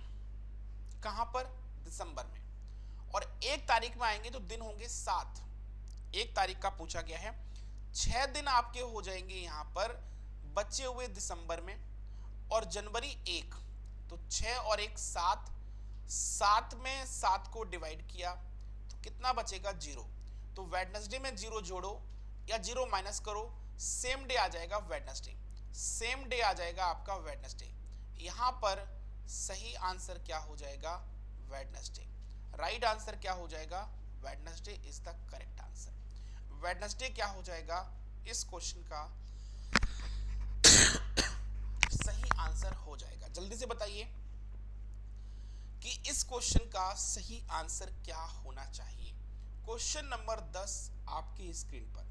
कहां पर? दिसंबर में। और 1 तारीख में आएंगे तो दिन होंगे 7। 1 तारीख का पूछा गया है, 6 दिन आपके हो जाएंगे यहां पर बचे हुए दिसंबर में, और जनवरी 1, तो 6 और 1 7। 7 में 7 को डिवाइड किया तो कितना बचेगा? 0। तो वेडनेसडे में 0 जोड़ो या 0 माइनस करो, सेम डे आ जाएगा वेडनेसडे। सेम डे आ जाएगा आपका वेडनेसडे। यहां पर सही आंसर क्या हो जाएगा? वेडनेसडे। राइट आंसर क्या हो जाएगा? Wednesday is the correct answer. Wednesday क्या हो जाएगा इस क्वेश्चन का सही आंसर हो जाएगा? जल्दी से बताइए कि इस क्वेश्चन का सही आंसर क्या होना चाहिए। क्वेश्चन नंबर 10 आपकी स्क्रीन पर।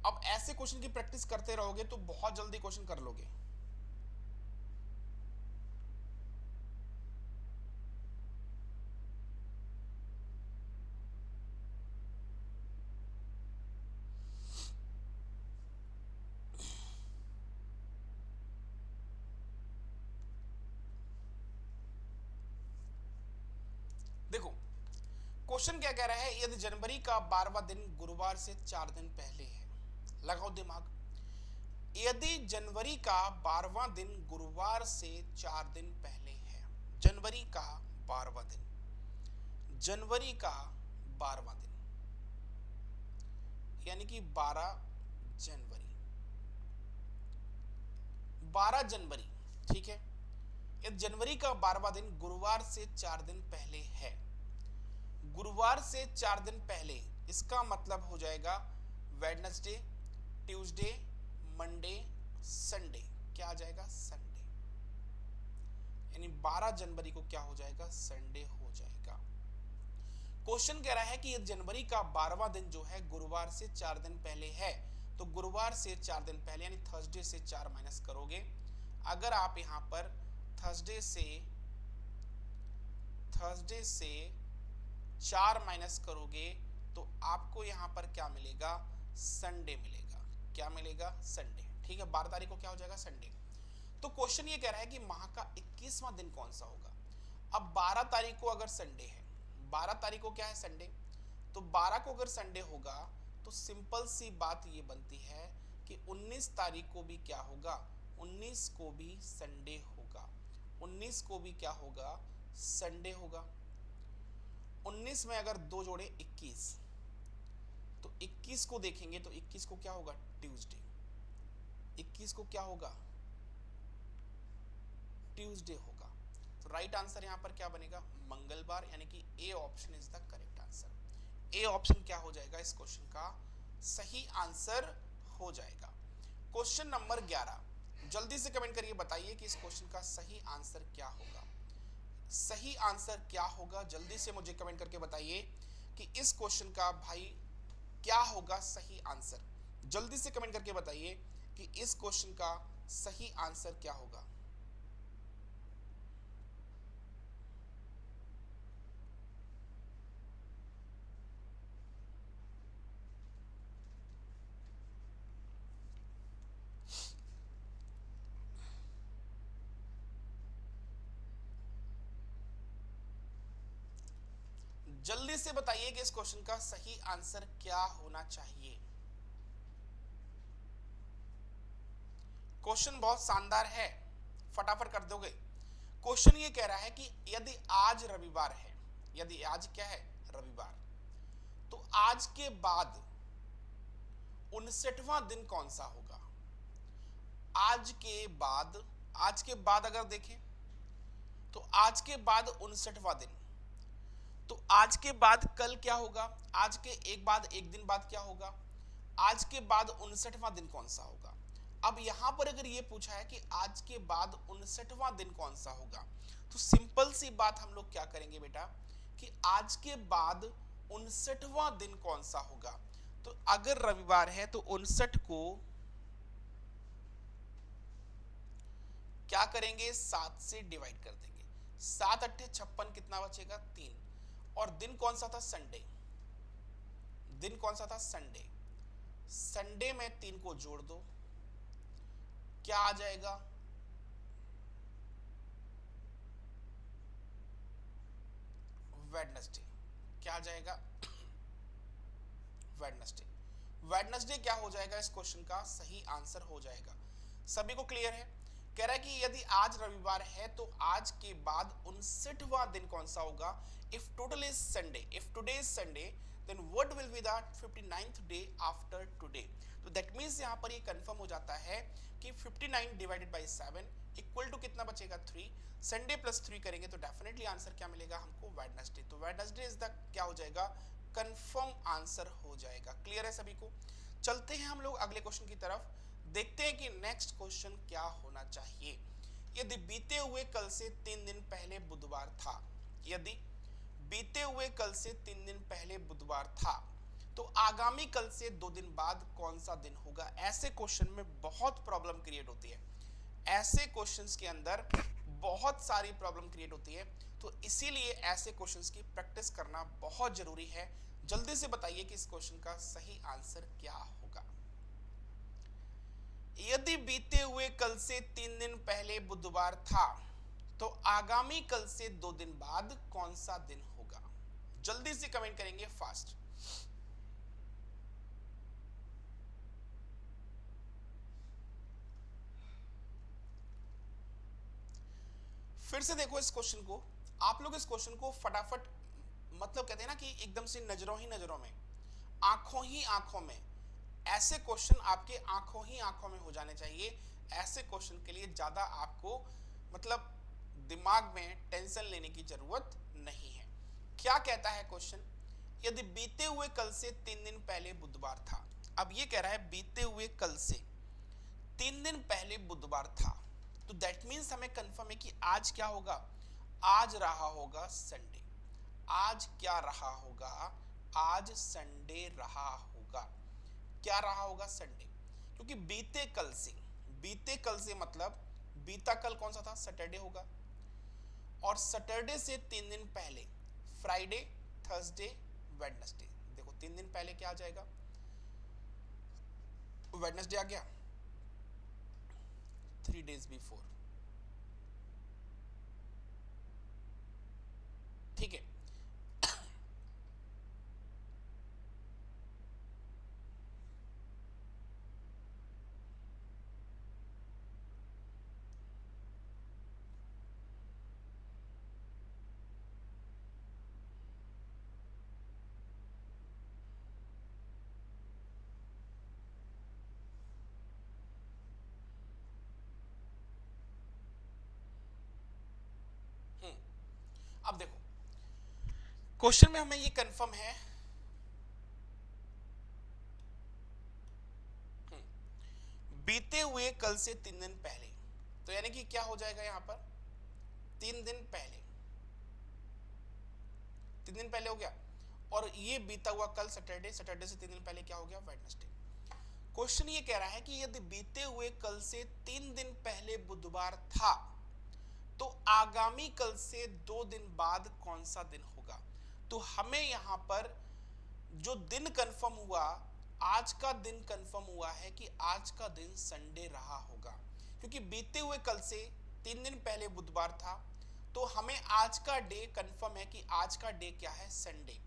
अब ऐसे क्वेश्चन की प्रैक्टिस करते रहोगे तो बहुत जल्दी क्वेश्चन कर लोगे। देखो क्वेश्चन क्या कह रहा है, यदि जनवरी का 12वां दिन गुरुवार से 4 दिन पहले है, लगाओ दिमाग, यदि जनवरी का 12वां दिन गुरुवार से 4 दिन पहले है, जनवरी का 12वां दिन, जनवरी का 12वां दिन यानी कि 12 जनवरी, 12 जनवरी, ठीक है। यदि जनवरी का 12वां दिन गुरुवार से 4 दिन पहले है, गुरुवार से 4 दिन पहले, इसका मतलब हो जाएगा वेडनेसडे, ट्यूसडे, मंडे, संडे। क्या आ जाएगा? संडे। यानी 12 जनवरी को क्या हो जाएगा? संडे हो जाएगा। क्वेश्चन कह रहा है कि जनवरी का 12वां दिन जो है गुरुवार से 4 दिन पहले है, तो गुरुवार से 4 दिन पहले यानी थर्सडे से 4 माइनस करोगे। अगर आप यहां पर थर्सडे से 4 माइनस करोगे तो आपको यहां पर क्या मिलेगा? संडे मिलेगा। क्या मिलेगा? संडे। ठीक है, 12 तारीख को क्या हो जाएगा? संडे। तो क्वेश्चन ये कह रहा है कि माह का 21वां दिन कौन सा होगा। अब 12 तारीख को अगर संडे है, 12 तारीख को क्या है? संडे। तो 12 को अगर संडे होगा तो सिंपल सी बात ये बनती है कि 19 तारीख को भी क्या होगा? 19 को भी संडे होगा। 19 को भी क्या होगा? संडे होगा। 19 में अगर 2 जोड़े 21, तो 21 को देखेंगे तो 21 को क्या होगा? ट्यूसडे। 21 को क्या होगा? ट्यूसडे होगा। तो राइट आंसर यहां पर क्या बनेगा? मंगलवार, यानी कि A option is the correct answer. A option क्या हो जाएगा? इस क्वेश्चन का सही आंसर हो जाएगा। क्वेश्चन नंबर 11, जल्दी से कमेंट करिए, बताइए कि इस क्वेश्चन का सही आंसर क्या होगा। सही आंसर क्या होगा? जल्दी से मुझे कमेंट करके बताइए कि इस क्वेश्चन का भाई क्या होगा सही आंसर। जल्दी से कमेंट करके बताइए कि इस क्वेश्चन का सही आंसर क्या होगा। जल्दी से बताइए कि इस क्वेश्चन का सही आंसर क्या होना चाहिए। क्वेश्चन बहुत शानदार है, फटाफट कर दोगे। क्वेश्चन ये कह रहा है कि यदि आज रविवार है, यदि आज क्या है? रविवार, तो आज के बाद 59वां दिन कौन सा होगा? आज के बाद अगर देखें तो आज के बाद 59वां दिन, तो आज के बाद कल क्या होगा? आज के एक दिन बाद क्या होगा? आज के बाद 59वां दिन कौन सा होगा? अब यहां पर अगर ये पूछा है कि आज के बाद 59वां दिन कौन सा होगा, तो सिंपल सी बात हम लोग क्या करेंगे बेटा कि आज के बाद 59वां दिन कौन सा होगा। तो अगर रविवार है तो 59 को क्या करेंगे? 7 से डिवाइड कर देंगे। 7 अट्ठे 56, कितना बचेगा? 3। और दिन कौन सा था? संडे। दिन कौन सा था? संडे। संडे में 3 को जोड़ दो, क्या आ जाएगा? वेडनेसडे। क्या आ जाएगा? वेडनेसडे। वेडनेसडे क्या हो जाएगा? इस क्वेश्चन का सही आंसर हो जाएगा। सभी को क्लियर है? कह रहा है कि यदि आज रविवार है तो आज के बाद 59वां दिन कौन सा होगा। If today is Sunday, if today is Sunday, then what will be the 59th day after today. तो दैट मींस यहां पर ये कंफर्म हो जाता है कि 59 डिवाइडेड बाय 7 इक्वल टू कितना बचेगा? 3। संडे प्लस 3 करेंगे तो डेफिनेटली आंसर क्या मिलेगा हमको? वेडनेसडे। तो वेडनेसडे इज द क्या हो जाएगा? कंफर्म आंसर हो जाएगा। क्लियर है सभी को? चलते हैं हम लोग अगले क्वेश्चन की तरफ, देखते हैं कि नेक्स्ट क्वेश्चन क्या होना चाहिए। यदि बीते हुए कल से 3 दिन पहले बुधवार था, यदि बीते हुए कल से 3 दिन पहले बुधवार था, तो आगामी कल से 2 दिन बाद कौन सा दिन होगा। ऐसे क्वेश्चन में बहुत प्रॉब्लम क्रिएट होती है, ऐसे क्वेश्चंस के अंदर बहुत सारी प्रॉब्लम क्रिएट होती है, तो इसीलिए ऐसे क्वेश्चंस की प्रैक्टिस करना बहुत जरूरी है। जल्दी से बताइए कि इस क्वेश्चन का सही आंसर क्या होगा। यदि बीते हुए कल से 3 दिन पहले बुधवार था, तो आगामी कल से 2 दिन बाद कौन सा दिन होगा। जल्दी से कमेंट करेंगे, फास्ट। फिर से देखो इस क्वेश्चन को, आप लोग इस क्वेश्चन को फटाफट, मतलब कहते हैं ना कि एकदम से नजरों ही नजरों में, आंखों ही आंखों में, ऐसे क्वेश्चन आपके आंखों ही आंखों में हो जाने चाहिए। ऐसे क्वेश्चन के लिए ज्यादा आपको मतलब दिमाग में टेंशन लेने की जरूरत नहीं है। क्या कहता है क्वेश्चन? यदि बीते हुए कल से 3 दिन पहले बुधवार था। अब ये कह रहा है बीते हुए कल से 3 दिन पहले बुधवार था, तो दैट मीन्स हमें कंफर्म है कि आज क्या होगा, आज रहा होगा संडे। आज क्या रहा होगा, आज संडे रहा होगा। क्या रहा होगा, संडे। क्योंकि बीते कल से मतलब बीता कल कौन सा था, सैटरडे होगा। और सैटरडे से 3 दिन पहले फ्राइडे, थर्सडे, वेडनेसडे। देखो 3 दिन पहले क्या आ जाएगा, वेडनेसडे आ गया, 3 days बिफोर। ठीक है। अब देखो क्वेश्चन में हमें ये कंफर्म है, बीते हुए कल से 3 दिन पहले, तो यानी कि क्या हो जाएगा यहां पर, 3 दिन पहले, 3 दिन पहले हो गया। और ये बीता हुआ कल सैटरडे, सैटरडे से 3 दिन पहले क्या हो गया, वेडनेसडे। क्वेश्चन ये कह रहा है कि यदि बीते हुए कल से 3 दिन पहले बुधवार था, तो आगामी कल से 2 दिन बाद कौन सा दिन होगा। तो हमें यहां पर जो दिन कंफर्म हुआ, आज का दिन कंफर्म हुआ है कि आज का दिन संडे रहा होगा। क्योंकि बीते हुए कल से 3 दिन पहले बुधवार था, तो हमें आज का डे कंफर्म है कि आज का डे क्या है, संडे।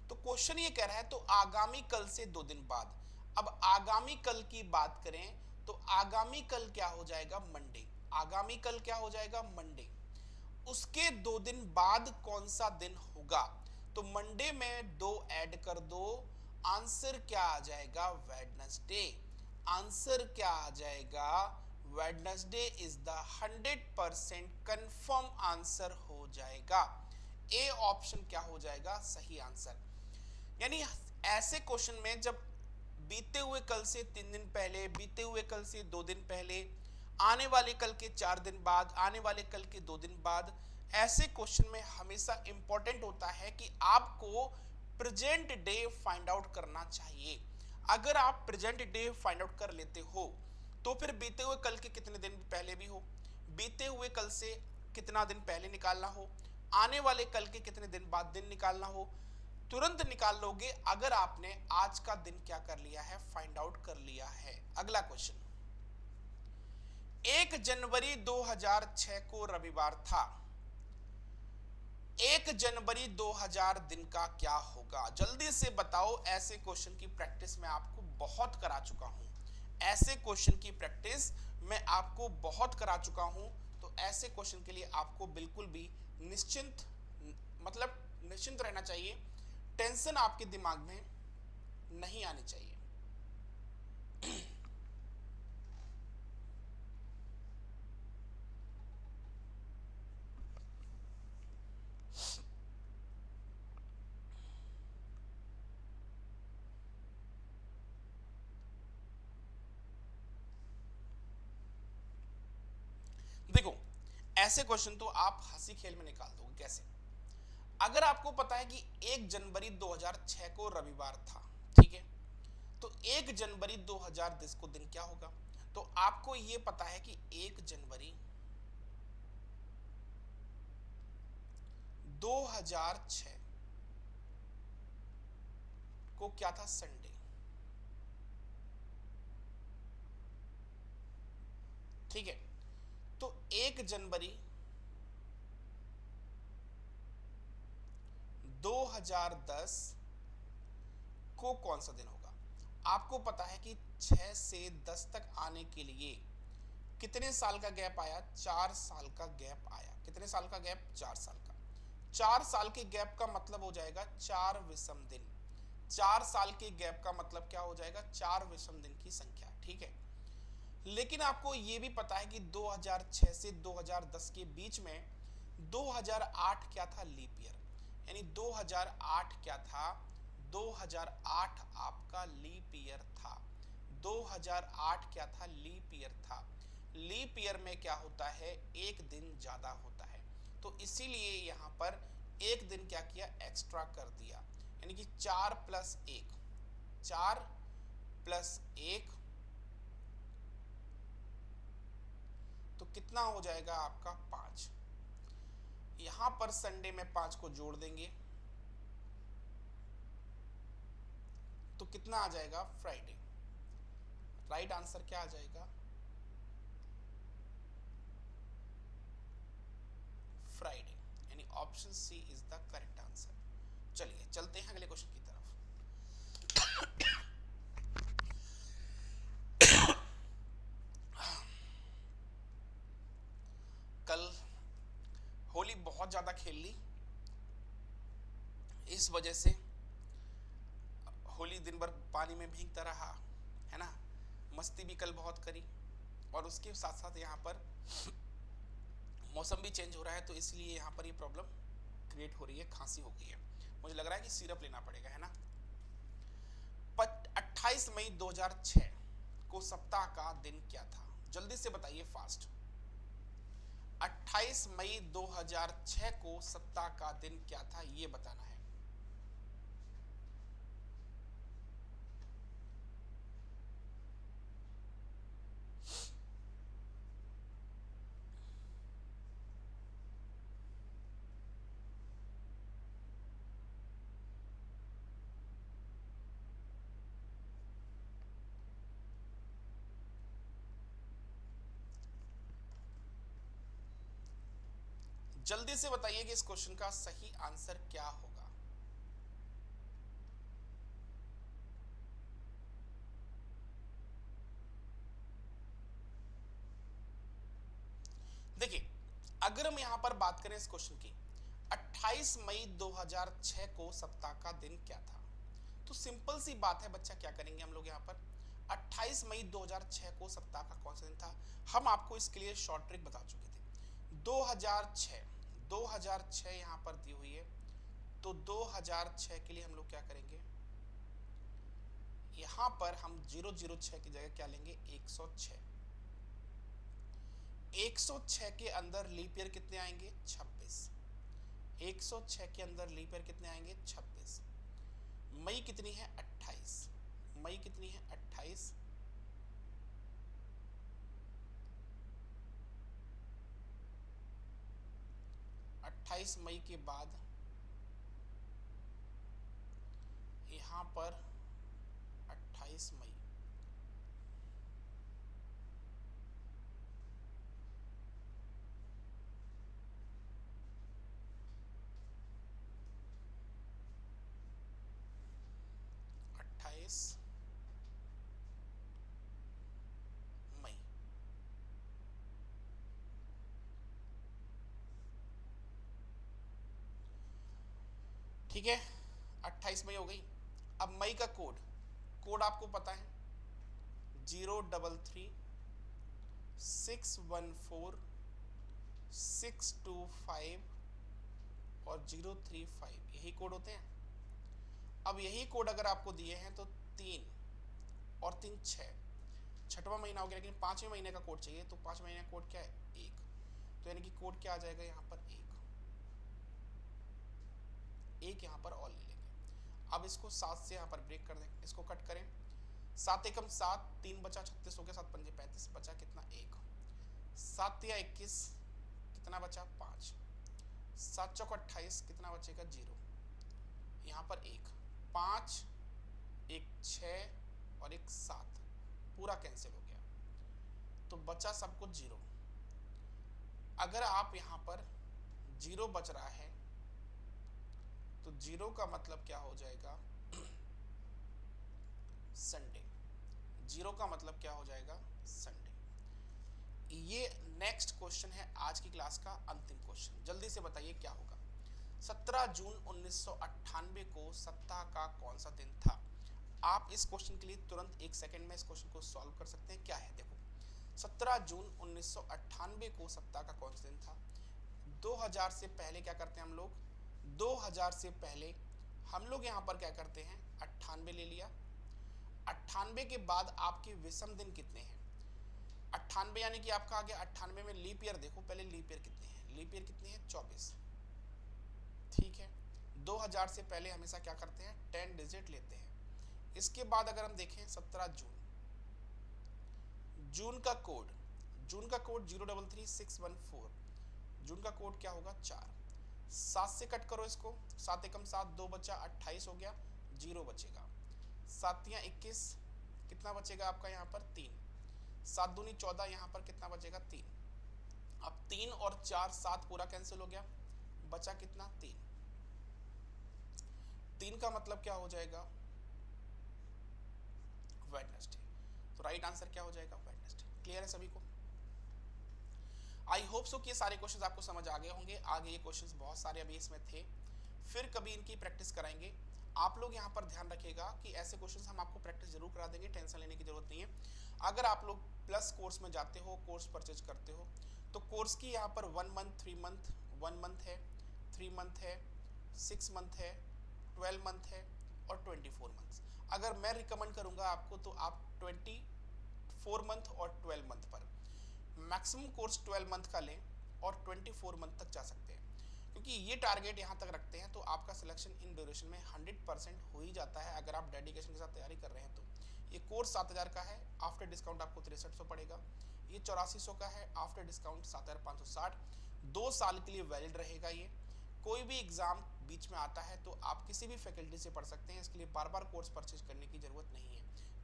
तो क्वेश्चन ये कह रहा है तो आगामी कल से 2 दिन बाद। अब आगामी कल की बात करें तो आगामी कल क्या हो जाएगा, मंडे। आगामी कल क्या हो जाएगा, मंडे। उसके 2 दिन बाद कौन सा दिन होगा, तो मंडे में 2 ऐड कर दो, आंसर क्या आ जाएगा, वेडनेसडे। आंसर क्या आ जाएगा, Wednesday is the 100% confirm answer हो जाएगा। ए ऑप्शन क्या हो जाएगा, सही आंसर। यानी ऐसे क्वेश्चन में जब बीते हुए कल से 3 दिन पहले, बीते हुए कल से 2 दिन पहले, आने वाले कल के 4 दिन बाद, आने वाले कल के 2 दिन बाद, ऐसे क्वेश्चन में हमेशा इंपॉर्टेंट होता है कि आपको प्रेजेंट डे फाइंड आउट करना चाहिए। अगर आप प्रेजेंट डे फाइंड आउट कर लेते हो तो फिर बीते हुए कल के कितने दिन पहले भी हो, बीते हुए कल से कितना दिन पहले निकालना हो, आने वाले कल के कितने दिन बाद दिन निकालना हो, तुरंत निकाल लोगे अगर आपने आज का दिन क्या कर लिया है, फाइंड आउट कर लिया है। अगला क्वेश्चन, 1 जनवरी 2006 को रविवार था। 1 जनवरी 2000 दिन का क्या होगा, जल्दी से बताओ। ऐसे क्वेश्चन की प्रैक्टिस मैं आपको बहुत करा चुका हूं, ऐसे क्वेश्चन की प्रैक्टिस मैं आपको बहुत करा चुका हूं। तो ऐसे क्वेश्चन के लिए आपको बिल्कुल भी निश्चिंत, मतलब निश्चिंत रहना चाहिए, टेंशन आपके दिमाग में नहीं आनी चाहिए। देखो ऐसे क्वेश्चन तो आप हंसी खेल में निकाल दोगे। कैसे, अगर आपको पता है कि 1 जनवरी 2006 को रविवार था, ठीक है, तो 1 जनवरी 2010 को दिन क्या होगा। तो आपको यह पता है कि 1 जनवरी 2006 को क्या था, संडे। ठीक है, तो 1 जनवरी 2010 को कौन सा दिन होगा। आपको पता है कि 6 से 10 तक आने के लिए कितने साल का गैप आया, 4 साल का गैप आया। कितने साल का गैप, 4 साल का। 4 साल के गैप का मतलब हो जाएगा 4 विषम दिन। 4 साल के गैप का मतलब क्या हो जाएगा, 4 विषम दिन की संख्या। ठीक है, लेकिन आपको यह भी पता है कि 2006 से 2010 के बीच में 2008 क्या था, लीप ईयर। यानी 2008 क्या था, 2008 आपका लीप ईयर था। 2008 क्या था? लीप ईयर था। लीप ईयर में क्या होता है? एक दिन ज्यादा होता है, तो इसीलिए यहां पर एक दिन क्या किया? एक्स्ट्रा कर दिया, यानी कि 4 प्लस 1, 4 प्लस 1, तो कितना हो जाएगा आपका? 5। यहां पर संडे में 5 को जोड़ देंगे तो कितना आ जाएगा? फ्राइडे। राइट आंसर क्या आ जाएगा? फ्राइडे, यानी option C is the correct answer. चलिए चलते हैं अगले क्वेश्चन की तरफ। कल होली बहुत ज्यादा खेल ली, इस वजह से होली दिन भर पानी में भीगता रहा, है ना। मस्ती भी कल बहुत करी, और उसके साथ साथ यहाँ पर मौसम भी चेंज हो रहा है, तो इसलिए यहाँ पर ये प्रॉब्लम क्रिएट हो रही है, खांसी हो गई है। मुझे लग रहा है कि सिरप लेना पड़ेगा, है ना। 28 मई 2006 को सप्ताह का दिन क्या था? जल्दी से बताइए, फास्ट। 28 मई 2006 को सप्ताह का दिन क्या था, ये बताना है। जल्दी से बताइए कि इस क्वेश्चन का सही आंसर क्या होगा। देखिए, अगर हम यहां पर बात करें इस क्वेश्चन की, 28 मई 2006 को सप्ताह का दिन क्या था, तो सिंपल सी बात है बच्चा, क्या करेंगे हम लोग यहाँ पर। 28 मई 2006 को सप्ताह का कौन सा दिन था? हम आपको इसके लिए शॉर्ट ट्रिक बता चुके थे। 2006 यहाँ पर दी हुई है, तो 2006 के लिए हम लोग क्या करेंगे? यहाँ पर हम 006 की जगह क्या लेंगे? 106। 106 के अंदर लीप ईयर कितने आएंगे? 26। 106 के अंदर लीप ईयर कितने आएंगे? 26। मई कितनी है? 28। मई कितनी है? 28। 28 मई के बाद यहां पर 28 मई, मई, ठीक है। 28 मई हो गई। अब मई का कोड, कोड आपको पता है, 033 614 625 और 035, यही कोड होते हैं। अब यही कोड अगर आपको दिए हैं तो 3 और 3 6, छठवां महीना हो गया, लेकिन 5वें महीने का कोड चाहिए, तो 5वें महीने का कोड क्या है? 1। तो यानी कि कोड क्या आ जाएगा यहाँ पर? 1 यहाँ पर और ले लेंगे। अब इसको 7 से यहाँ पर ब्रेक कर दें, इसको कट करें। 7 एकम 7, 3 बचा, 36 हो गया, 7 पंजे 35, बचा कितना? 1। 7 या 21, कितना बचा? 5। 7 चौक 28, कितना बचेगा? 0। यहाँ पर 1, 5, 1 6 और 1 7, पूरा कैंसिल हो गया, तो बचा सब कुछ 0। अगर आप यहाँ पर 0 बच रहा है, तो 0 का मतलब क्या हो जाएगा? संडे। 0 का मतलब क्या हो जाएगा? संडे। ये नेक्स्ट क्वेश्चन है आज की क्लास का अंतिम क्वेश्चन। जल्दी से बताइए क्या होगा। 17 जून 1998 को सप्ताह का कौन सा दिन था? आप इस क्वेश्चन के लिए तुरंत 1 सेकंड में इस क्वेश्चन को सॉल्व कर सकते हैं। क्या है, देखो, 17 जून 1998 को सप्ताह का कौन सा दिन था? 2000 से पहले क्या करते हैं हम लोग? 2000 से पहले हम लोग यहाँ पर क्या करते हैं, 98 ले लिया। 98 के बाद आपके विषम दिन कितने हैं, 98 यानी कि आपका आ गया 98 में लीप ईयर। देखो पहले लीप ईयर कितने हैं, लीप ईयर कितने हैं, 24। ठीक है, 2000 से पहले हमेशा क्या करते हैं, 10 डिजिट लेते हैं। इसके बाद अगर हम देखें 17 जून, जून का कोड 033614, जून का कोड क्या होगा, 4। 7 से कट करो इसको, 7 एकम 7, 2 बचा 28 हो गया, 0 बचेगा। 7 या 21, कितना बचेगा आपका यहाँ पर, 3। 7 दूनी 14, यहाँ पर कितना बचेगा, 3। अब 3 और 4, 7 पूरा कैंसिल हो गया, बचा कितना, 3। 3 का मतलब क्या हो जाएगा, वेडनेसडे। तो राइट आंसर क्या हो जाएगा, वेडनेसडे। क्लियर है सभी को? आई होप सो कि ये सारे क्वेश्चंस आपको समझ आ गए होंगे। आगे ये क्वेश्चंस बहुत सारे अभी इसमें थे, फिर कभी इनकी प्रैक्टिस कराएंगे। आप लोग यहाँ पर ध्यान रखिएगा कि ऐसे क्वेश्चंस हम आपको प्रैक्टिस जरूर करा देंगे, टेंशन लेने की जरूरत नहीं है। अगर आप लोग प्लस कोर्स में जाते हो, कोर्स परचेज करते हो, तो कोर्स की यहाँ पर 1 मंथ, 3 मंथ, 1 मंथ है, 3 मंथ है, 6 मंथ है, 12 मंथ है और 24 मंथ्स। अगर मैं रिकमेंड करूँगा आपको तो आप 24 मंथ और 12 मंथ पर, मैक्सिमम कोर्स 12 मंथ का लें और 24 मंथ तक जा सकते हैं, क्योंकि ये टारगेट यहाँ तक रखते हैं तो आपका सिलेक्शन इन ड्यूरेशन में 100% हो ही जाता है, अगर आप डेडिकेशन के साथ तैयारी कर रहे हैं तो। ये कोर्स 7000 का है, आफ्टर डिस्काउंट आपको 6300 पड़ेगा। ये 8400 का है, आफ्टर डिस्काउंट 7560। 2 साल के लिए वैलिड रहेगा ये। कोई भी एग्जाम बीच में आता है तो आप किसी भी फैकल्टी से पढ़ सकते हैं, इसके लिए बार बार कोर्स परचेज करने की जरूरत नहीं है।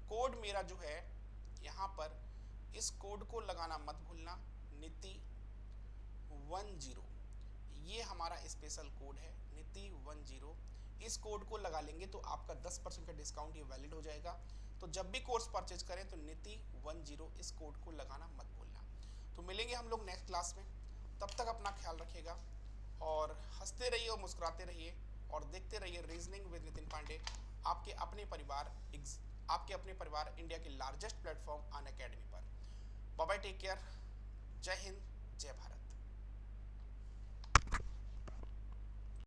कोड मेरा जो है यहाँ पर, इस कोड को लगाना मत भूलना, नीति 10, ये हमारा स्पेशल कोड है, नीति 10। इस कोड को लगा लेंगे तो आपका 10% का डिस्काउंट ये वैलिड हो जाएगा। तो जब भी कोर्स परचेज करें तो नीति 10 इस कोड को लगाना मत भूलना। तो मिलेंगे हम लोग नेक्स्ट क्लास में, तब तक अपना ख्याल रखिएगा और हंसते रहिए और मुस्कुराते रहिए और देखते रहिए रीजनिंग विद नितिन पांडे, आपके अपने परिवार इंडिया के लार्जेस्ट प्लेटफॉर्म अनअकैडमी पर। बाय बाय, टेक केयर, जय हिंद, जय भारत।